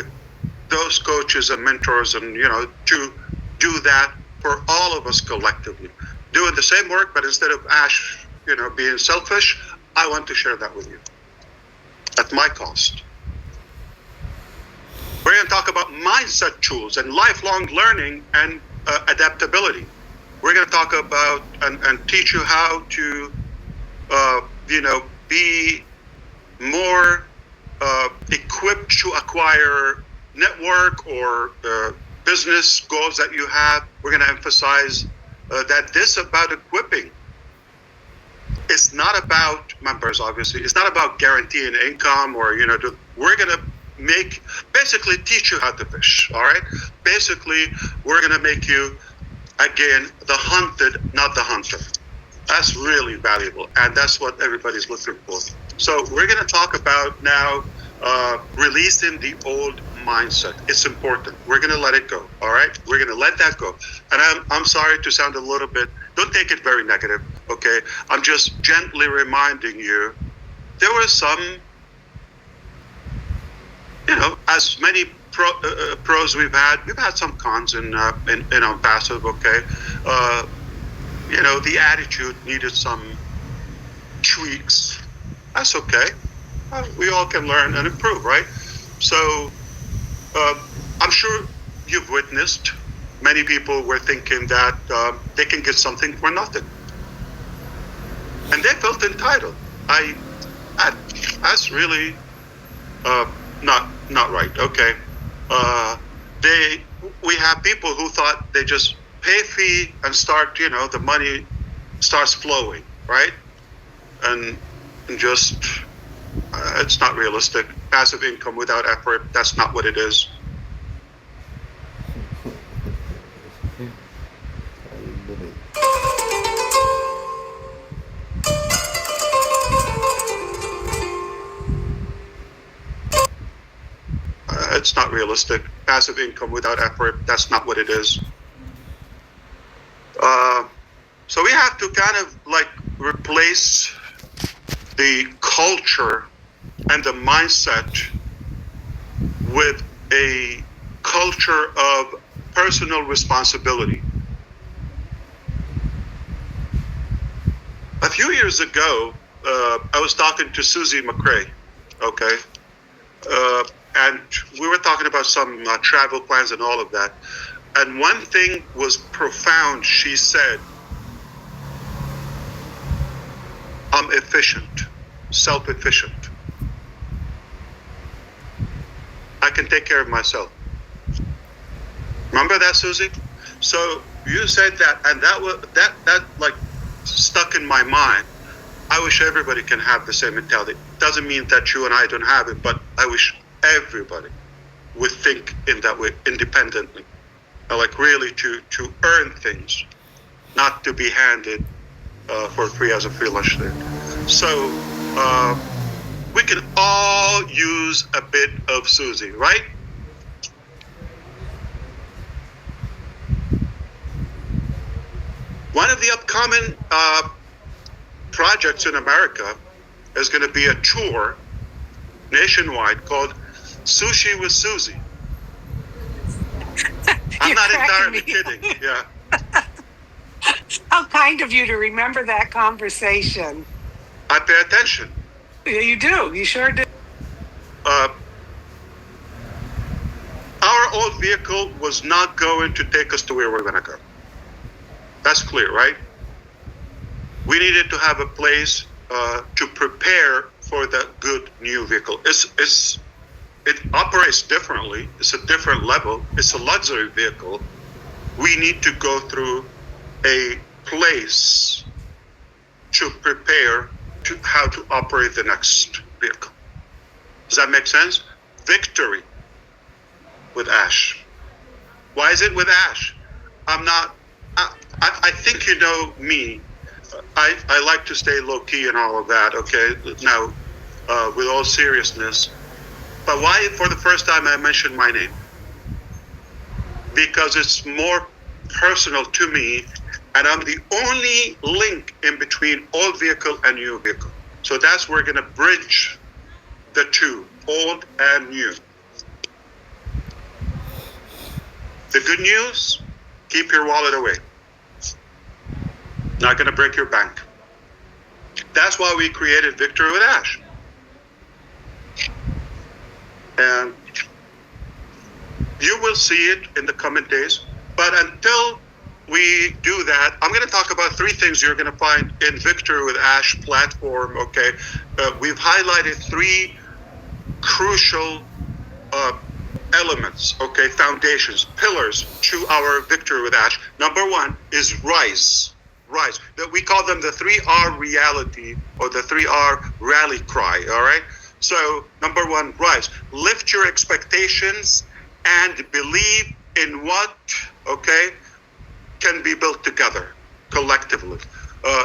those coaches and mentors and, to do that for all of us collectively. Doing the same work, but instead of Ash, being selfish, I want to share that with you at my cost. We're going to talk about mindset tools and lifelong learning and adaptability. We're going to talk about and teach you how to, be more equipped to acquire network or business goals that you have. We're going to emphasize that this is about equipping. It's not about members, obviously. It's not about guaranteeing income or, we're going to basically teach you how to fish, all right? Basically, we're going to make you, again, the hunted, not the hunter. That's really valuable, and that's what everybody's looking for. So we're going to talk about now releasing the old mindset. It's important. We're going to let it go, all right? We're going to let that go. And I'm sorry to sound a little bit, don't take it very negative, okay? I'm just gently reminding you, there were some, as many pros we've had some cons in ONPASSIVE, okay? The attitude needed some tweaks. That's okay. We all can learn and improve, right? So I'm sure you've witnessed many people were thinking that they can get something for nothing. And they felt entitled. that's really not right. Okay, we have people who thought they just pay fee and start, the money starts flowing, right? And just it's not realistic. Passive income without effort, that's not what it is. It's not realistic. Passive income without effort, that's not what it is. So we have to kind of like replace the culture and the mindset with a culture of personal responsibility. A few years ago, I was talking to Susie McCrae, okay? And we were talking about some travel plans and all of that. And one thing was profound. She said, I'm efficient, self-efficient. I can take care of myself. Remember that, Susie? So you said that, and that like stuck in my mind. I wish everybody can have the same mentality. Doesn't mean that you and I don't have it, but I wish everybody would think in that way independently. Like really to earn things, not to be handed for free as a free lunch there. So we can all use a bit of Susie, right? One of the upcoming projects in America is going to be a tour nationwide called Sushi with Susie. I'm not entirely kidding. Yeah. How kind of you to remember that conversation. I pay attention. Yeah, you do. You sure do. Our old vehicle was not going to take us to where we're going to go. That's clear, right? We needed to have a place to prepare for the good new vehicle. It operates differently. It's a different level. It's a luxury vehicle. We need to go through a place to prepare to how to operate the next vehicle. Does that make sense? Victory with Ash. Why is it with Ash? I think you know me. I like to stay low key and all of that, okay? Now, with all seriousness. But why, for the first time, I mentioned my name? Because it's more personal to me, and I'm the only link in between old vehicle and new vehicle. So that's where we're going to bridge the two, old and new. The good news, keep your wallet away. Not going to break your bank. That's why we created Victory with Ash. And you will see it in the coming days. But until we do that, I'm going to talk about three things you're going to find in Victory with Ash platform, okay? We've highlighted three crucial elements, okay, foundations, pillars to our Victory with Ash. Number one is rise. Rise. We call them the 3R reality or the 3R rally cry, all right? So, number one, rise. Lift your expectations and believe in what, okay, can be built together, collectively.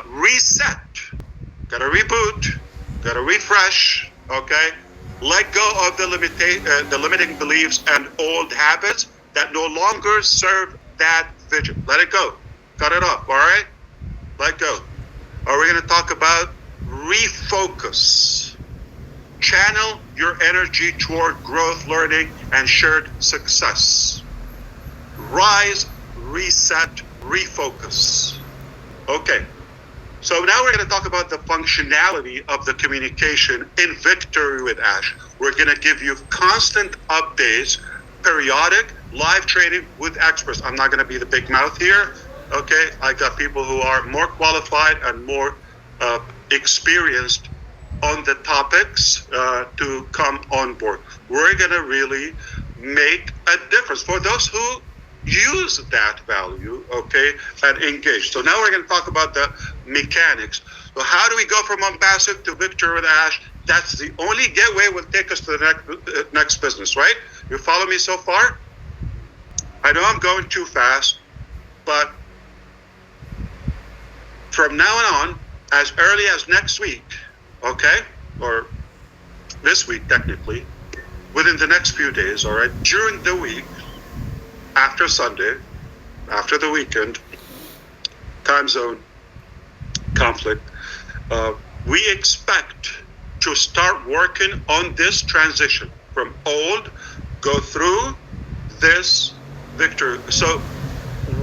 Reset. Gotta reboot. Gotta refresh, okay? Let go of the limiting beliefs and old habits that no longer serve that vision. Let it go. Cut it off, all right? Let go. We're going to talk about refocus. Channel your energy toward growth, learning, and shared success. Rise, reset, refocus. Okay. So now we're going to talk about the functionality of the communication in Victory with Ash. We're going to give you constant updates, periodic live training with experts. I'm not going to be the big mouth here. Okay, I got people who are more qualified and more experienced on the topics to come on board. We're going to really make a difference for those who use that value, okay, and engage. So now we're going to talk about the mechanics. So how do we go from ONPASSIVE to Victory with Ash? That's the only gateway will take us to the next business, right? You follow me so far? I know I'm going too fast, but from now on, as early as next week, okay, or this week technically, within the next few days, all right, during the week, after Sunday, after the weekend, time zone conflict, we expect to start working on this transition from old, go through this victory. So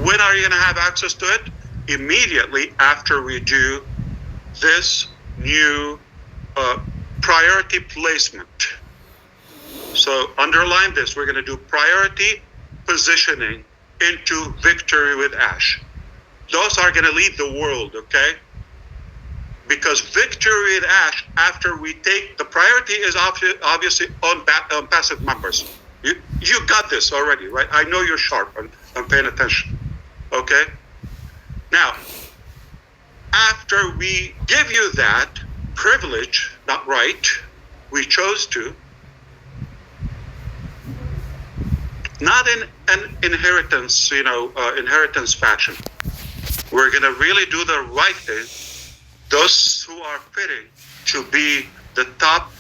when are you going to have access to it? Immediately after we do this new priority placement. So underline this. We're going to do priority positioning into Victory with Ash. Those are going to lead the world, okay? Because Victory with Ash, after we take, the priority is obviously on passive members. You got this already, right? I know you're sharp and paying attention, okay? Now, after we give you that privilege, not right, we chose to, not in an inheritance, inheritance fashion. We're going to really do the right thing. Those who are fitting to be the top,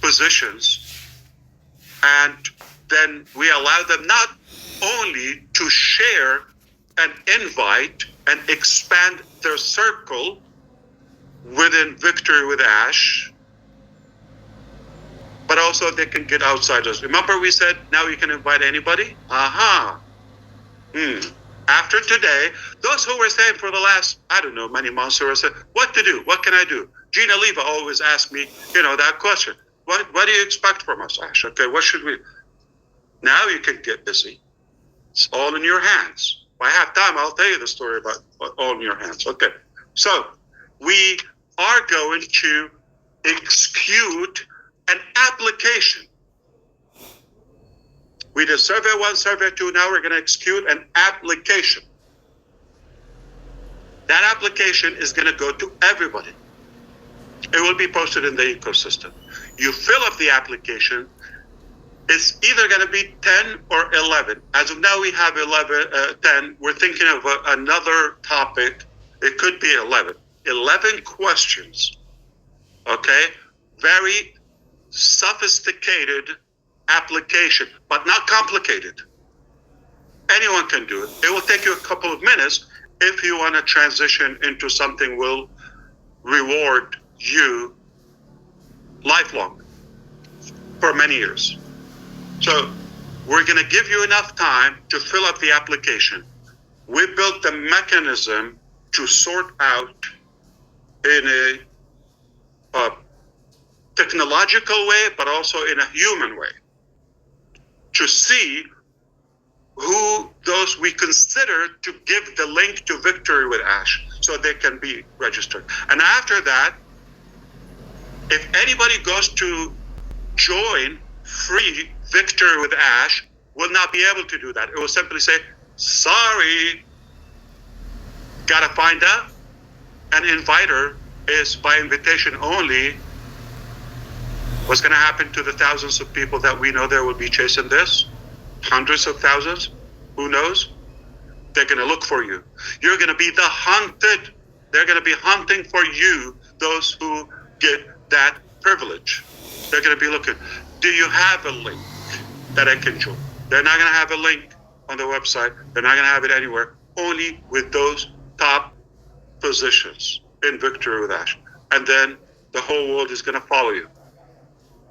positions, and then we allow them not only to share and invite and expand their circle within Victory with Ash, but also they can get outsiders. Remember we said now you can invite anybody? After today, those who were saying for the last, many months who were saying, what to do? What can I do? Gina Leva always asks me, that question. What do you expect from us, Ash? Okay, what should we? Now you can get busy. It's all in your hands. If I have time, I'll tell you the story about all in your hands. Okay, so we are going to execute an application. We did survey 1, survey 2. Now we're going to execute an application. That application is going to go to everybody. It will be posted in the ecosystem. You fill up the application. It's either going to be 10 or 11. As of now, we have 10. We're thinking of another topic. It could be 11. 11 questions. Okay? Very sophisticated application, but not complicated. Anyone can do it. It will take you a couple of minutes if you want to transition into something will reward you lifelong for many years. So we're going to give you enough time to fill up the application. We built the mechanism to sort out in a technological way, but also in a human way, to see who those we consider to give the link to Victory with Ash so they can be registered. And after that, if anybody goes to join free Victory with Ash, will not be able to do that. It will simply say, sorry, gotta find out. An inviter is by invitation only. What's going to happen to the thousands of people that we know there will be chasing this? Hundreds of thousands? Who knows? They're going to look for you. You're going to be the hunted. They're going to be hunting for you, those who get that privilege. They're going to be looking. Do you have a link that I can join? They're not going to have a link on the website. They're not going to have it anywhere. Only with those top positions in Victory with Ash. And then the whole world is going to follow you.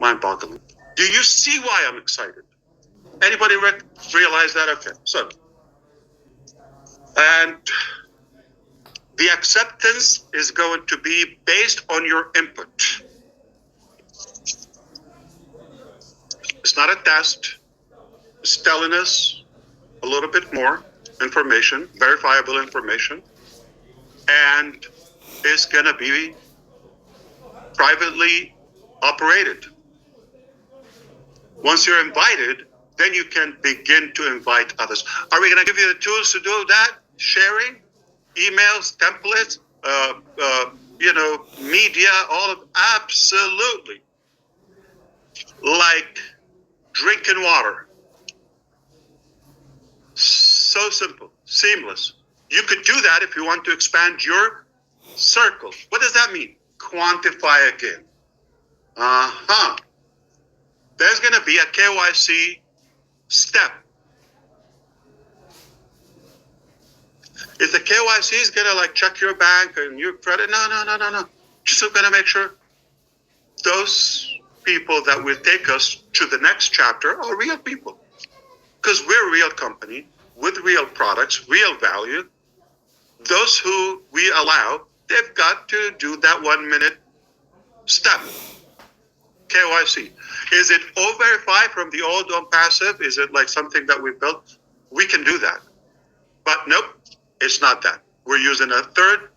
Mind-boggling. Do you see why I'm excited? Anybody realize that? Okay, so, and the acceptance is going to be based on your input. It's not a test. It's telling us a little bit more information, verifiable information, and it's going to be privately operated. Once you're invited, then you can begin to invite others. Are we going to give you the tools to do that? Sharing, emails, templates, media, all of absolutely. Like drinking water. So simple, seamless. You could do that if you want to expand your circle. What does that mean? Quantify again. There's going to be a KYC step. Is the KYC going to check your bank and your credit? No. Just going to make sure those people that will take us to the next chapter are real people. Because we're a real company with real products, real value. Those who we allow, they've got to do that 1 minute step. KYC. Is it O-Verify from the old ONPASSIVE? Is it something that we built? We can do that. But nope, it's not that. We're using a third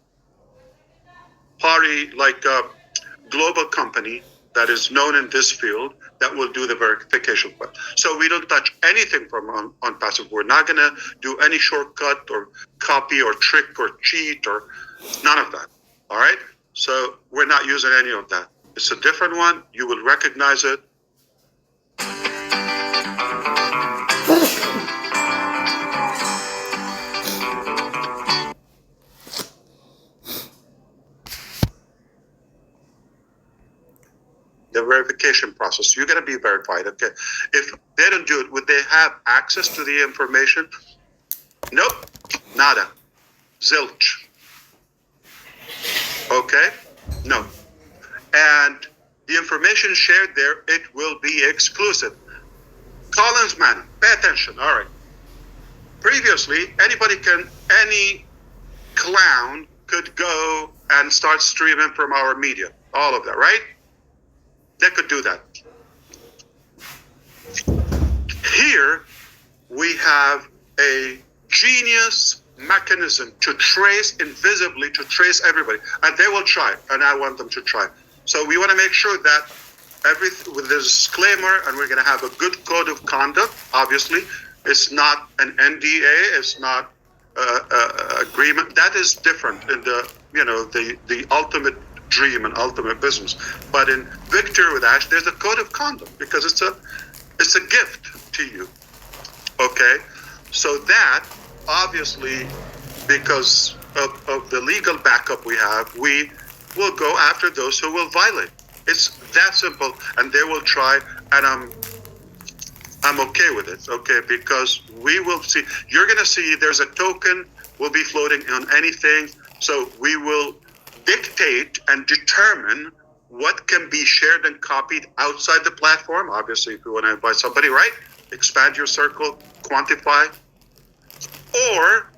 party, a global company that is known in this field that will do the verification part. So we don't touch anything from ONPASSIVE. We're not going to do any shortcut or copy or trick or cheat or none of that. All right? So we're not using any of that. It's a different one. You will recognize it. The verification process. You're going to be verified, okay? If they don't do it, would they have access to the information? Nope. Nada. Zilch. Okay? No. And the information shared there, it will be exclusive. Collins Mann, pay attention. All right. Previously, any clown could go and start streaming from our media. All of that, right? They could do that. Here, we have a genius mechanism to trace invisibly, to trace everybody. And they will try, and I want them to try. So we want to make sure that with the disclaimer, and we're going to have a good code of conduct, obviously. It's not an NDA, it's not agreement. That is different in the ultimate dream and ultimate business. But in Victor with Ash, there's a code of conduct because it's a gift to you. Okay? So that, obviously, because of the legal backup we have, we will go after those who will violate. It's that simple, and they will try, and I'm okay with it, okay? Because we will see, you're going to see there's a token will be floating on anything, so we will dictate and determine what can be shared and copied outside the platform. Obviously, if you want to invite somebody, right? Expand your circle, quantify, or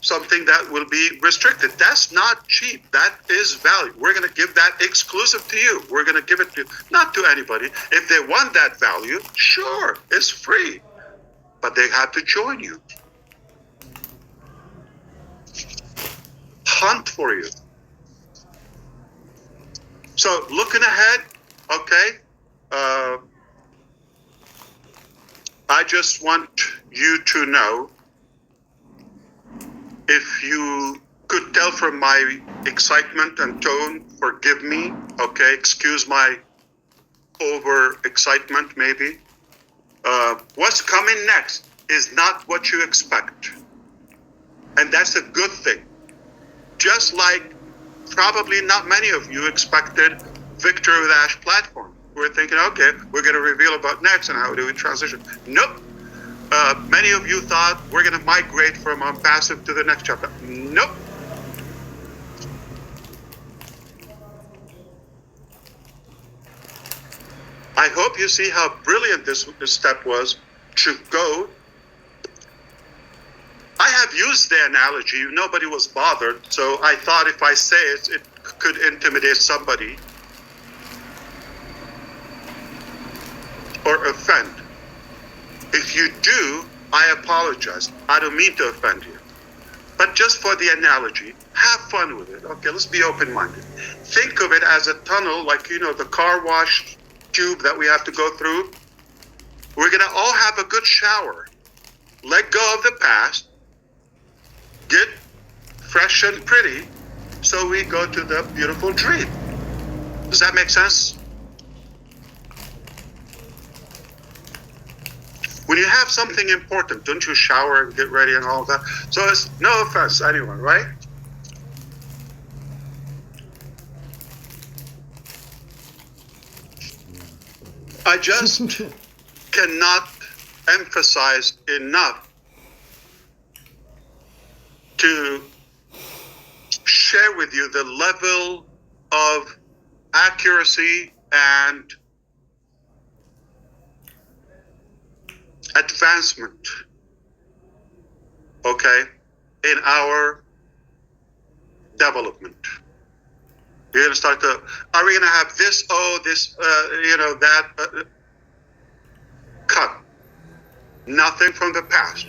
something that will be restricted. That's not cheap. That is value. We're going to give that exclusive to you. We're going to give it to not to anybody. If they want that value, sure, it's free. But they have to join you. Hunt for you. So looking ahead, okay, I just want you to know, if you could tell from my excitement and tone, forgive me, okay? Excuse my over-excitement, maybe. What's coming next is not what you expect. And that's a good thing. Just like probably not many of you expected Victor with Ash platform. We're thinking, okay, we're going to reveal about next and how do we transition. Nope. Many of you thought we're going to migrate from ONPASSIVE to the next chapter. Nope. I hope you see how brilliant this step was to go. I have used the analogy. Nobody was bothered. So I thought if I say it, it could intimidate somebody or offend. If you do, I apologize. I don't mean to offend you. But just for the analogy, have fun with it. Okay, let's be open-minded. Think of it as a tunnel, like, the car wash tube that we have to go through. We're going to all have a good shower. Let go of the past. Get fresh and pretty. So we go to the beautiful dream. Does that make sense? When you have something important, don't you shower and get ready and all of that? So it's no offense to anyone, right? I just cannot emphasize enough to share with you the level of accuracy and advancement, okay, in our development. You're going to start to, are we going to have this, that? Cut. Nothing from the past.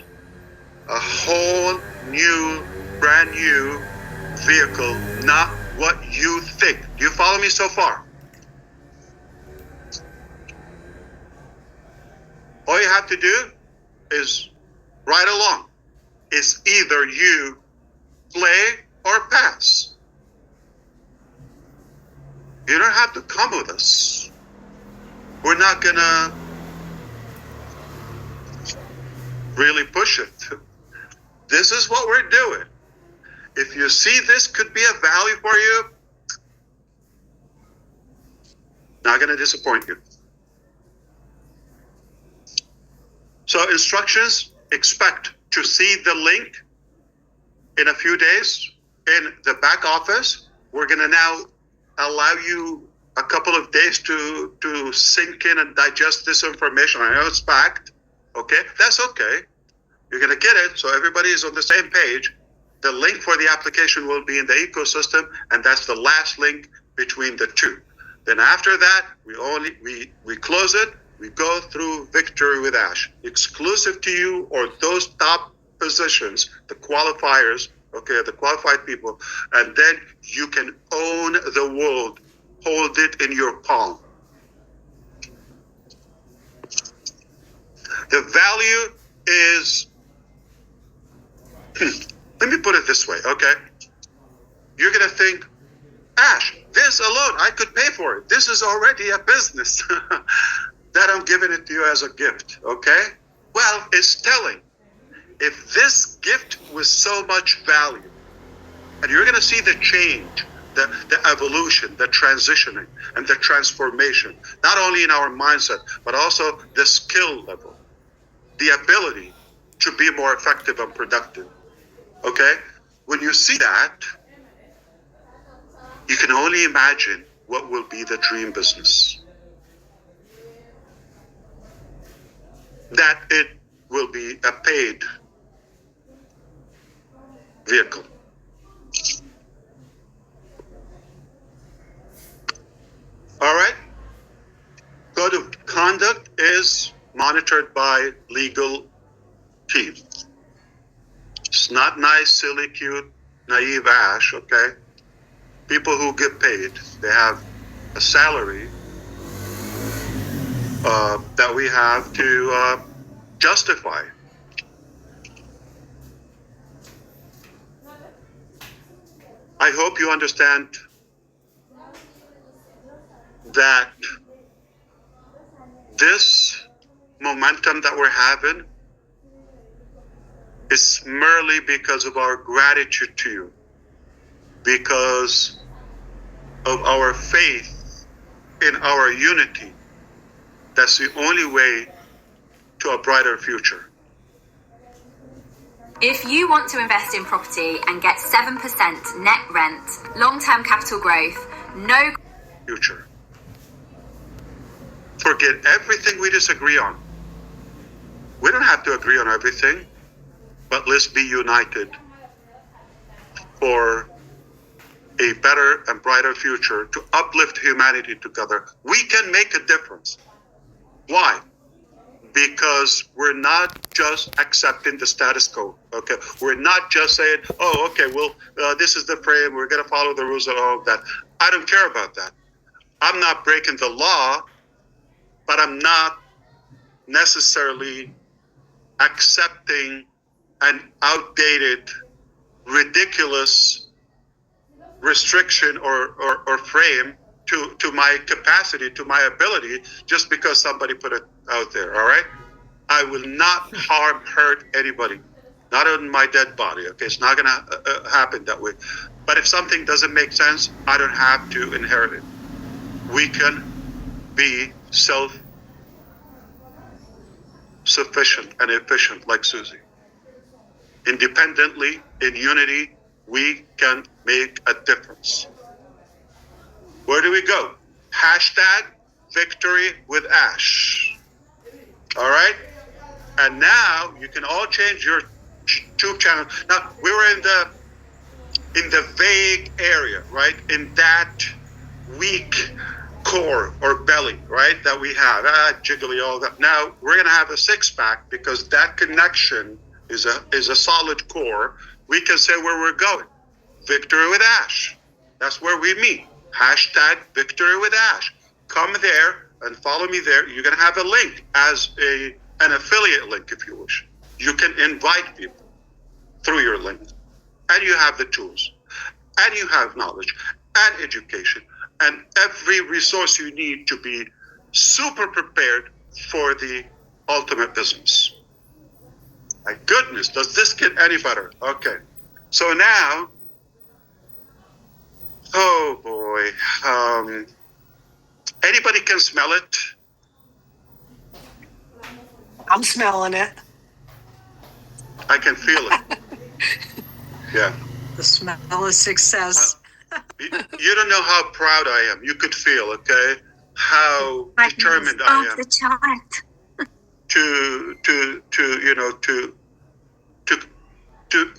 A whole new, brand new vehicle, not what you think. Do you follow me so far? All you have to do is ride along. It's either you play or pass. You don't have to come with us. We're not gonna really push it. This is what we're doing. If you see this could be a value for you, not gonna disappoint you. So instructions, expect to see the link in a few days in the back office. We're going to now allow you a couple of days to sink in and digest this information. I know it's packed, okay? That's okay. You're going to get it, so everybody is on the same page. The link for the application will be in the ecosystem, and that's the last link between the two. Then after that, we close it. We go through Victory with Ash, exclusive to you or those top positions, the qualifiers, okay, the qualified people, and then you can own the world, hold it in your palm. The value is, let me put it this way, okay? You're going to think, Ash, this alone, I could pay for it. This is already a business. That I'm giving it to you as a gift, okay? Well, it's telling. If this gift was so much value, and you're going to see the change, the evolution, the transitioning, and the transformation, not only in our mindset, but also the skill level, the ability to be more effective and productive, okay? When you see that, you can only imagine what will be the dream business. That it will be a paid vehicle. All right. Code of conduct is monitored by legal team. It's not nice, silly, cute, naive Ash, okay? People who get paid, they have a salary that we have to justify. I hope you understand that this momentum that we're having is merely because of our gratitude to you, because of our faith in our unity. That's the only way to a brighter future. If you want to invest in property and get 7% net rent, long-term capital growth, no future. Forget everything we disagree on. We don't have to agree on everything, but let's be united for a better and brighter future, to uplift humanity together. We can make a difference. Why? because we're not just accepting the status quo. Okay, we're not just saying, "Oh, okay, well, this is the frame. We're going to follow the rules and all of that." I don't care about that. I'm not breaking the law, but I'm not necessarily accepting an outdated, ridiculous restriction or frame to my capacity, to my ability, just because somebody put it out there. All right, I will not hurt anybody, not on my dead body. Okay, it's not gonna happen that way. But if something doesn't make sense, I don't have to inherit it. We can be self-sufficient and efficient like Susie. Independently, in unity, we can make a difference. Where do we go? Hashtag victory with Ash. All right? And now you can all change your YouTube channel. Now, we were in the vague area, right? In that weak core or belly, right? That we have, jiggly, all that. Now we're gonna have a six-pack because that connection is a solid core. We can say where we're going. Victory with Ash. That's where we meet. Hashtag victory with Ash. Come there and follow me there. You're gonna have a link as an affiliate link, if you wish. You can invite people through your link, and you have the tools, and you have knowledge and education and every resource you need to be super prepared for the ultimate business. My goodness, does this get any better? Okay, so now, oh boy, anybody can smell it? I'm smelling it. I can feel it. Yeah. The smell of success. You don't know how proud I am. You could feel, okay, how determined I am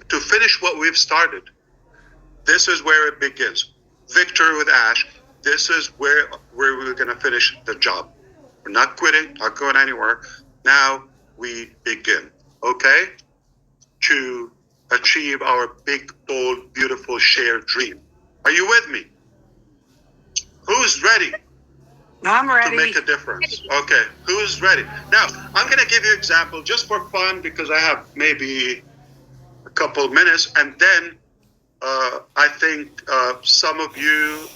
to finish what we've started. This is where it begins. Victory with Ash. This is where we're going to finish the job. We're not quitting, not going anywhere. Now we begin, okay, to achieve our big, bold, beautiful shared dream. Are you with me? Who's ready? I'm ready. To make a difference. Okay, who's ready? Now, I'm going to give you an example just for fun because I have maybe a couple of minutes. And then I think some of you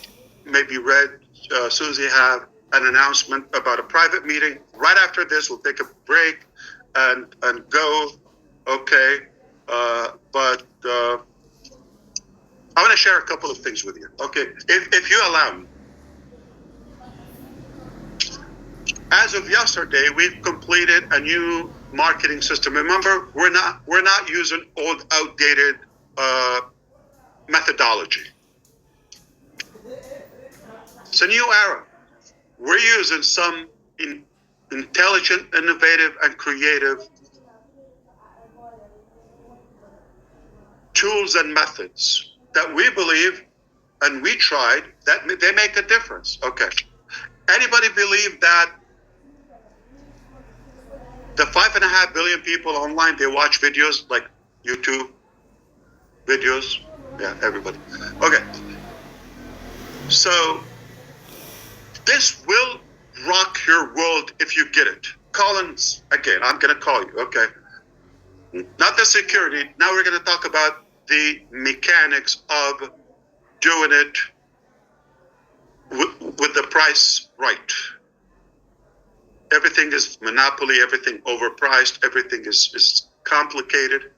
maybe read Susie have an announcement about a private meeting. Right after this, we'll take a break and go. Okay. But I want to share a couple of things with you. Okay, if you allow me. As of yesterday, we've completed a new marketing system. Remember, we're not using old, outdated methodology. It's a new era. We're using some intelligent, innovative, and creative tools and methods that we believe and we tried that they make a difference. Okay. Anybody believe that the 5.5 billion people online, they watch videos like YouTube videos? Yeah, everybody. Okay. So this will rock your world if you get it. Collins, again, I'm going to call you. Okay. Not the security. Now we're going to talk about the mechanics of doing it with the price right. Everything is monopoly, everything overpriced, everything is complicated.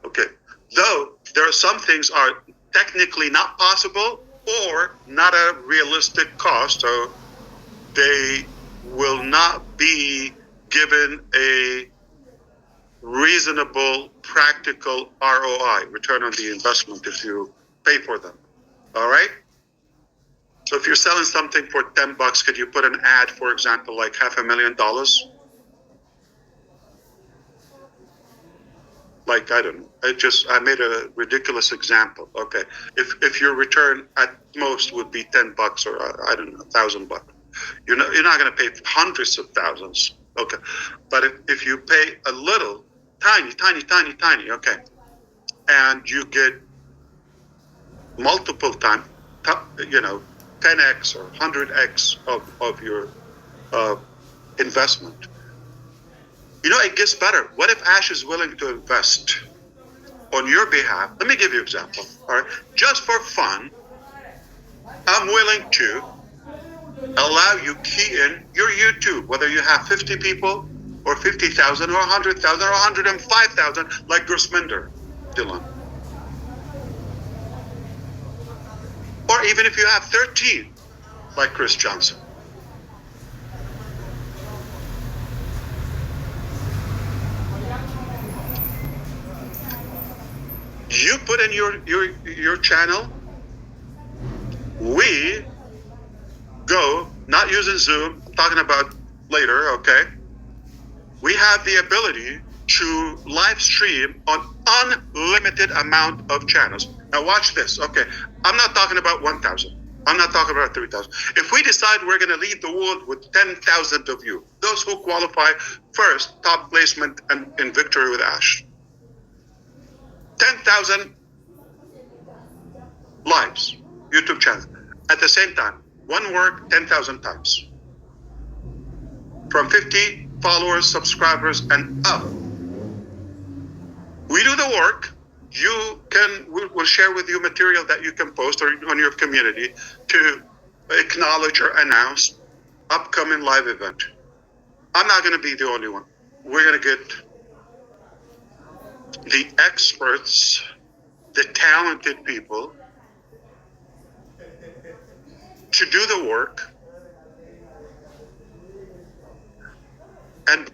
Okay. Though there are some things are technically not possible or not a realistic cost, so they will not be given a reasonable, practical ROI, return on the investment, if you pay for them. All right? So if you're selling something for $10, could you put an ad, for example, like $500,000? Like, I don't know. I made a ridiculous example. Okay. If your return at most would be $10 or I don't know, $1,000, you're not going to pay hundreds of thousands Okay. But if you pay a little, tiny, okay, and you get multiple times, 10x or 100x of your investment, it gets better. What if Ash is willing to invest on your behalf? Let me give you an example. All right. Just for fun, I'm willing to allow you key in your YouTube, whether you have 50 people or 50,000 or 100,000 or 105,000, like Grossminder, Dylan. Or even if you have 13, like Chris Johnson. You put in your channel, we go, not using Zoom, I'm talking about later, okay? We have the ability to live stream on unlimited amount of channels. Now watch this, okay? I'm not talking about 1,000. I'm not talking about 3,000. If we decide we're going to lead the world with 10,000 of you, those who qualify first, top placement in Victory with Ash. 10,000 lives, YouTube channels. At the same time, one work 10,000 times. From 50 followers, subscribers, and up. We do the work. We'll share with you material that you can post or on your community to acknowledge or announce upcoming live event. I'm not going to be the only one. We're going to get the experts, the talented people to do the work, and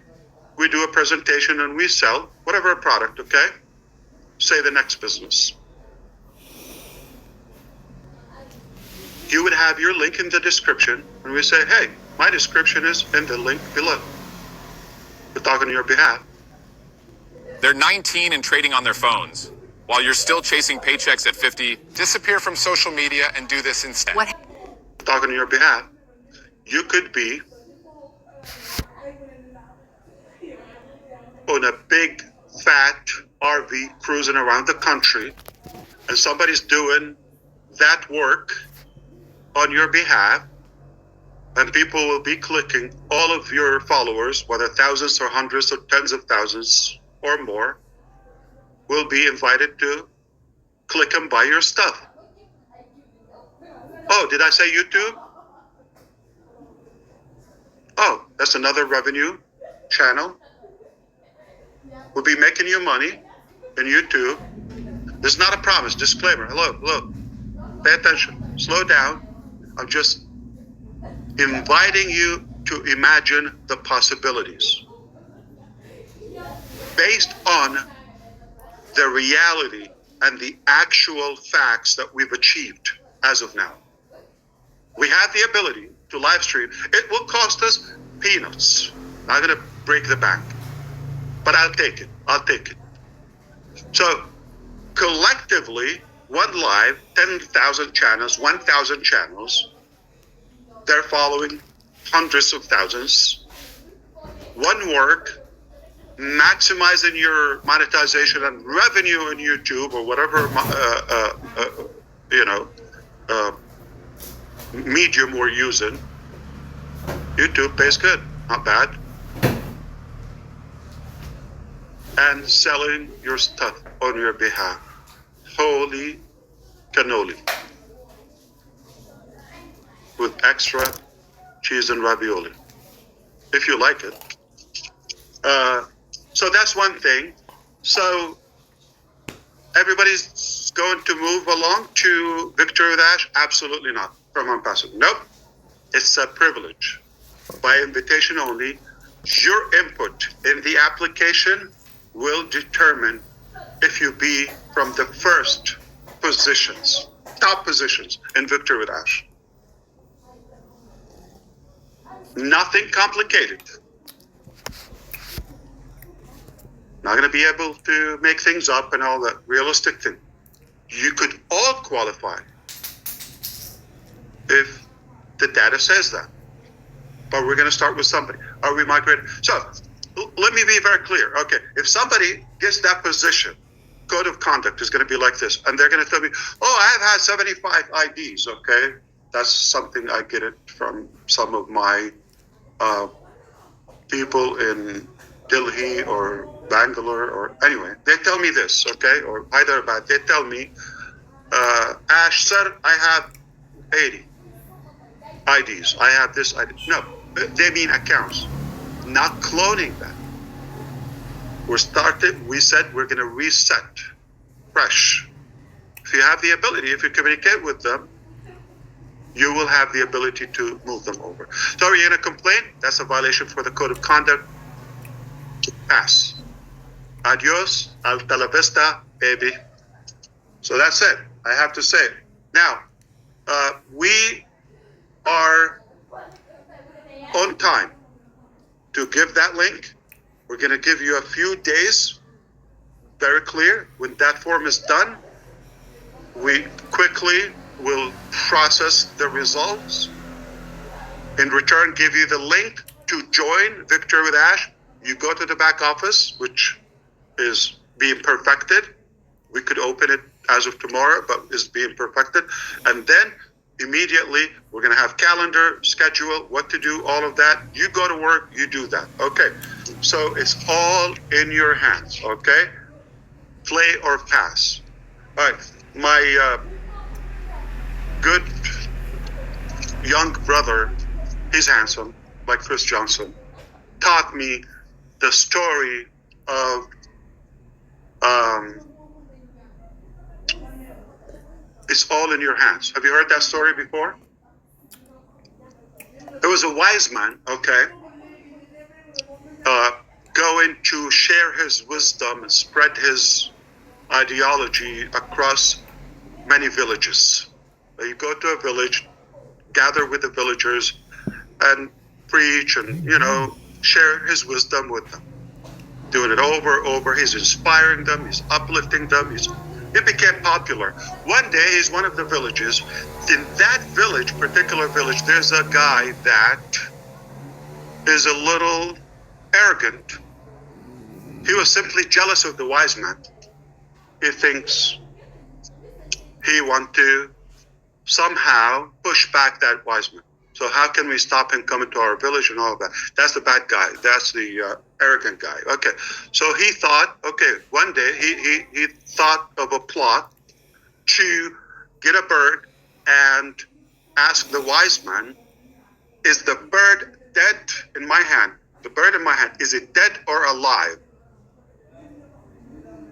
we do a presentation and we sell whatever product, okay? Say the next business. You would have your link in the description, and we say, hey, my description is in the link below. We're talking on your behalf. They're 19 and trading on their phones. While you're still chasing paychecks at 50, disappear from social media and do this instead. What? Talking on your behalf. You could be on a big, fat RV cruising around the country, and somebody's doing that work on your behalf, and people will be clicking, all of your followers, whether thousands or hundreds or tens of thousands or more, will be invited to click and buy your stuff. Oh, did I say YouTube? Oh, that's another revenue channel. We'll be making you money in YouTube. This is not a promise. Disclaimer. Hello. Pay attention. Slow down. I'm just inviting you to imagine the possibilities based on the reality and the actual facts that we've achieved as of now. We have the ability to live stream. It will cost us peanuts. Not going to break the bank, but I'll take it. So collectively, one live, 10,000 channels, 1,000 channels, they're following hundreds of thousands. One work, maximizing your monetization and revenue on YouTube or whatever, medium we're using. YouTube pays good, not bad. And selling your stuff on your behalf. Holy cannoli. With extra cheese and ravioli. If you like it. So that's one thing. So everybody's going to move along to Victory with Ash? Absolutely not. From ONPASSIVE. Nope. It's a privilege. By invitation only. Your input in the application will determine if you be from the first positions, top positions in Victory with Ash. Nothing complicated. Not going to be able to make things up and all that realistic thing. You could all qualify if the data says that. but we're going to start with somebody. Are we migrating? So let me be very clear. Okay, if somebody gets that position, code of conduct is going to be like this, and they're going to tell me, oh, I have had 75 IDs. Okay, that's something I get it from some of my people in Delhi or Bangalore, or anyway, they tell me this, okay, or Hyderabad, they tell me, Ash, sir, I have 80 IDs. I have this ID. No, they mean accounts, not cloning them. We said we're going to reset fresh. If you have the ability, if you communicate with them, you will have the ability to move them over. So are you going to complain? That's a violation for the code of conduct. Pass. Adios, hasta la vista, baby. So that's it. I have to say it. Now, we are on time to give that link. We're going to give you a few days, very clear. When that form is done, we quickly will process the results. In return, give you the link to join Victory with Ash. You go to the back office, which is being perfected. We could open it as of tomorrow, but is being perfected. And then immediately we're going to have calendar, schedule, what to do, all of that. You go to work, you do that. Okay. So it's all in your hands. Okay. Play or pass. All right. My good young brother, he's handsome, like Chris Johnson, taught me the story of it's all in your hands. Have you heard that story before? There was a wise man, okay, going to share his wisdom and spread his ideology across many villages. You go to a village, gather with the villagers, and preach and, share his wisdom with them. Doing it over. He's inspiring them. He's uplifting them. He became popular. One day, he's one of the villages. In that village, particular village, there's a guy that is a little arrogant. He was simply jealous of the wise man. He thinks he wants to somehow push back that wise man. So how can we stop him coming to our village and all of that? That's the bad guy. That's the arrogant guy. Okay. So he thought, one day he thought of a plot to get a bird and ask the wise man, is the bird dead in my hand? The bird in my hand, is it dead or alive?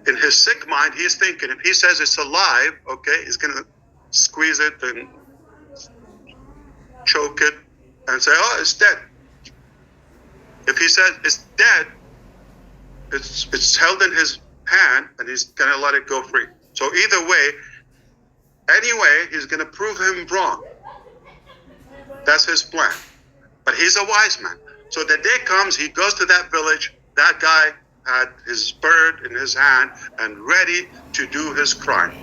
In his sick mind, he's thinking, if he says it's alive, he's going to squeeze it and choke it and say, oh, it's dead. If he says it's dead, it's held in his hand and he's going to let it go free. So either way, anyway, he's going to prove him wrong. That's his plan. But he's a wise man. So the day comes, he goes to that village. That guy had his bird in his hand and ready to do his crime.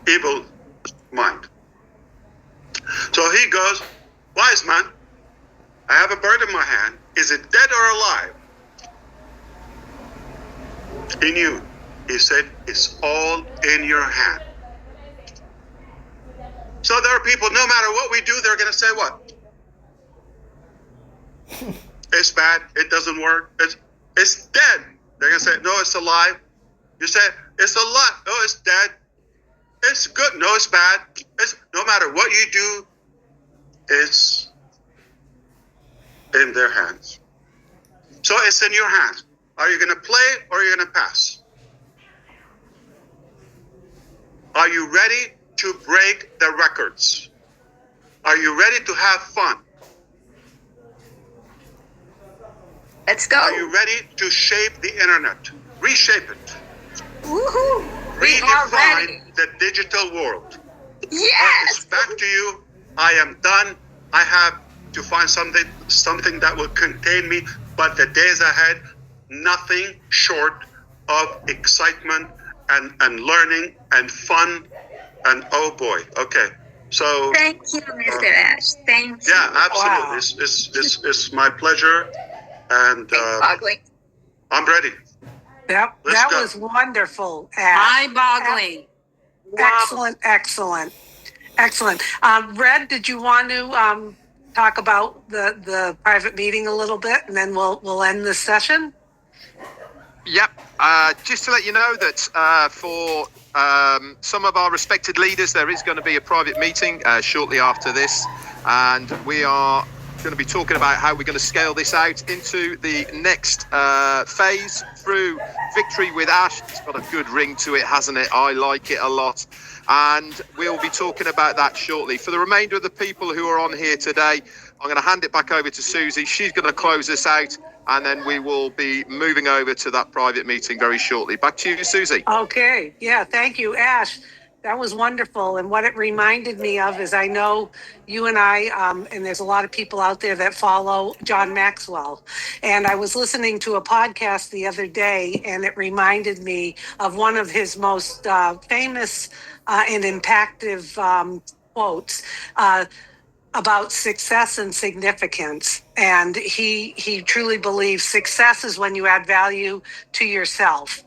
Evil mind. So he goes, wise man, I have a bird in my hand. Is it dead or alive? He knew. He said, it's all in your hand. So there are people, no matter what we do, they're going to say what? It's bad. It doesn't work. It's dead. They're going to say, no, it's alive. You say, it's alive. No, it's dead. It's good. No, it's bad. No matter what you do, it's in their hands. So it's in your hands. Are you going to play or are you going to pass? Are you ready to break the records? Are you ready to have fun? Let's go. Are you ready to shape the internet? Reshape it. Woohoo! We are ready. Redefine the digital world. Yes! It's back to you. I am done. I have to find something that will contain me. But the days ahead, nothing short of excitement and learning and fun. And oh boy, okay. So Thank you, Mr. Ash. Thank you. yeah, absolutely. Wow. It's my pleasure, and Boggling. I'm ready. That Let's go. was wonderful, Ash. Mind-boggling. Excellent. Red, did you want to talk about the private meeting a little bit, and then we'll end this session? Yep. Just to let you know that for some of our respected leaders, there is going to be a private meeting shortly after this, and we are going to be talking about how we're going to scale this out into the next phase through Victory with Ash. It's got a good ring to it, hasn't it? I like it a lot. And we'll be talking about that shortly. For the remainder of the people who are on here today, I'm going to hand it back over to Susie. She's going to close this out, and then we will be moving over to that private meeting very shortly. Back to you, Susie. Okay. Yeah. Thank you, Ash. That was wonderful. And what it reminded me of is I know you and I, and there's a lot of people out there that follow John Maxwell. And I was listening to a podcast the other day, and it reminded me of one of his most famous and impactful quotes. About success and significance. And he truly believes success is when you add value to yourself,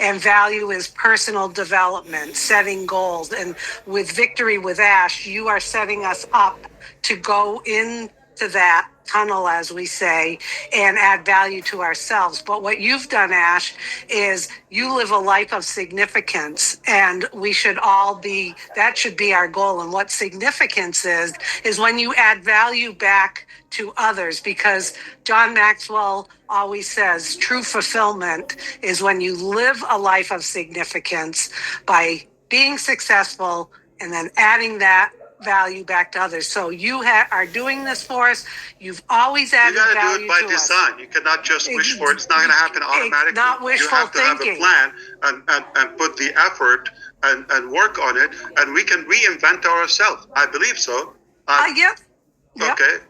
and value is personal development, setting goals. And with Victory with Ash, you are setting us up to go into that tunnel, as we say, and add value to ourselves. But what you've done, Ash, is you live a life of significance, and we should all be, that should be our goal. And what significance is when you add value back to others, because John Maxwell always says true fulfillment is when you live a life of significance by being successful and then adding that value back to others. So you are doing this for us. You've always added You got to value do it by to design. You cannot just wish for it. It's not going to happen automatically. Not wishful you have to thinking. have a plan and put the effort and work on it, and we can reinvent ourselves. I believe so. Yep. Okay.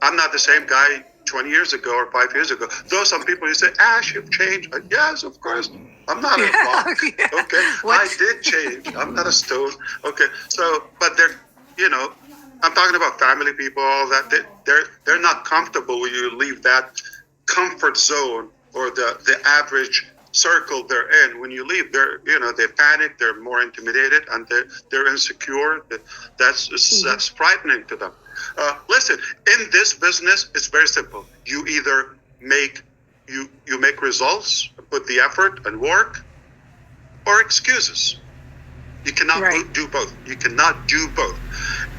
I'm not the same guy 20 years ago or 5 years ago. Though some people, you say, Ash, you've changed. Yes, of course. I'm not a rock. Yeah. Okay. I did change. I'm not a stone. Okay. So, but they're, I'm talking about family people, all that. They're not comfortable when you leave that comfort zone or the average circle they're in. When you leave, they panic, they're more intimidated, and they're insecure. That's frightening to them. Listen, in this business, it's very simple. You either make results, put the effort and work, or excuses. You cannot do both. You cannot do both.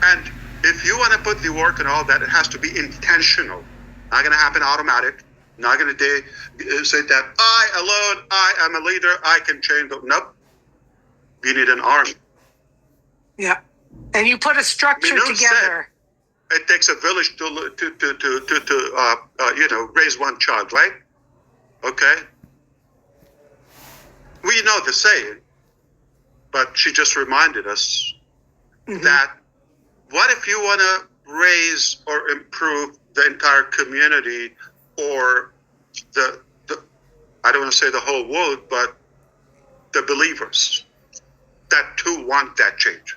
And if you want to put the work and all that, it has to be intentional. Not going to happen automatic. Not going to say that I am a leader. I can change. Nope. You need an army. Yeah. And you put a structure together. It takes a village to raise one child, right? Okay. We know the saying, but she just reminded us that what if you want to raise or improve the entire community, or the I don't want to say the whole world, but the believers that too want that change.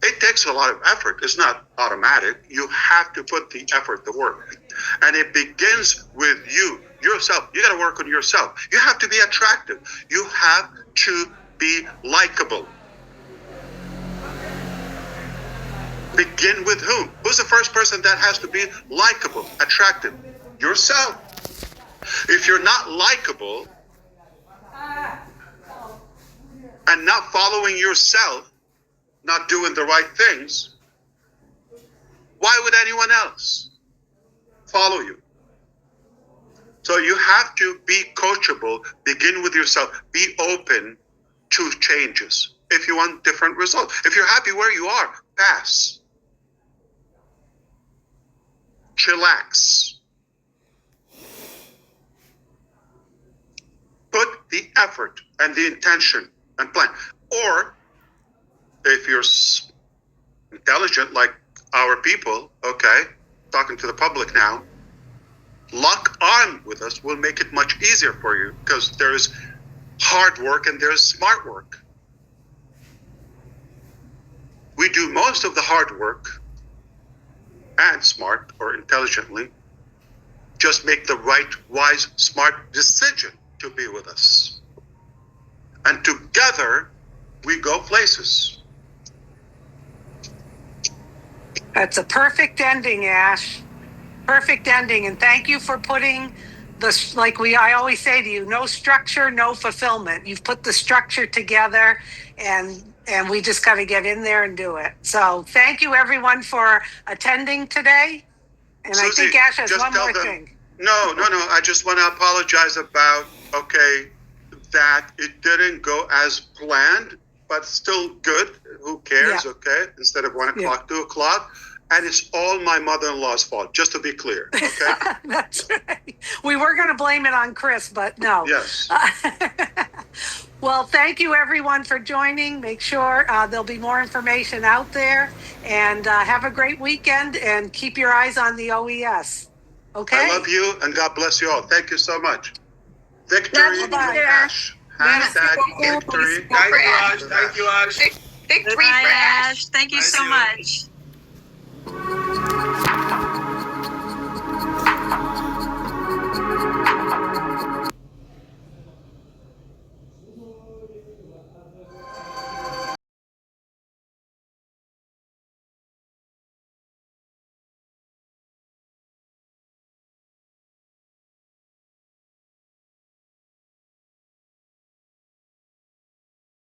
It takes a lot of effort. It's not automatic. You have to put the effort, the work. And it begins with you, yourself. You got to work on yourself. You have to be attractive. You have to be likable. Begin with whom? Who's the first person that has to be likable, attractive? Yourself. If you're not likable and not following yourself, not doing the right things, why would anyone else follow you? So you have to be coachable, begin with yourself, be open to changes. If you want different results, if you're happy where you are, pass. Chillax. Put the effort and the intention and plan. Or if you're intelligent like our people, okay, talking to the public now, lock arm with us will make it much easier for you, because there's hard work and there's smart work. we do most of the hard work and smart or intelligently. Just make the right, wise, smart decision to be with us. And together, we go places. That's a perfect ending, Ash. Perfect ending. And thank you for putting this, I always say to you, no structure, no fulfillment. You've put the structure together, and we just got to get in there and do it. So thank you, everyone, for attending today. And Susie, I think Ash has just one tell more them, thing. No. I just want to apologize about, that it didn't go as planned, but still good. Who cares, Yeah. okay? Instead of 1 o'clock, 2 o'clock. And it's all my mother-in-law's fault, just to be clear, okay? That's right. We were going to blame it on Chris, but no. Yes. Well, thank you, everyone, for joining. Make sure there'll be more information out there. And have a great weekend, and keep your eyes on the OES. Okay? I love you, and God bless you all. Thank you so much. Victory, Love you, Mr. Ash. Hashtag victory. Thank you, Ash. Thank you, Ash. Bye, Ash. Thank you so much.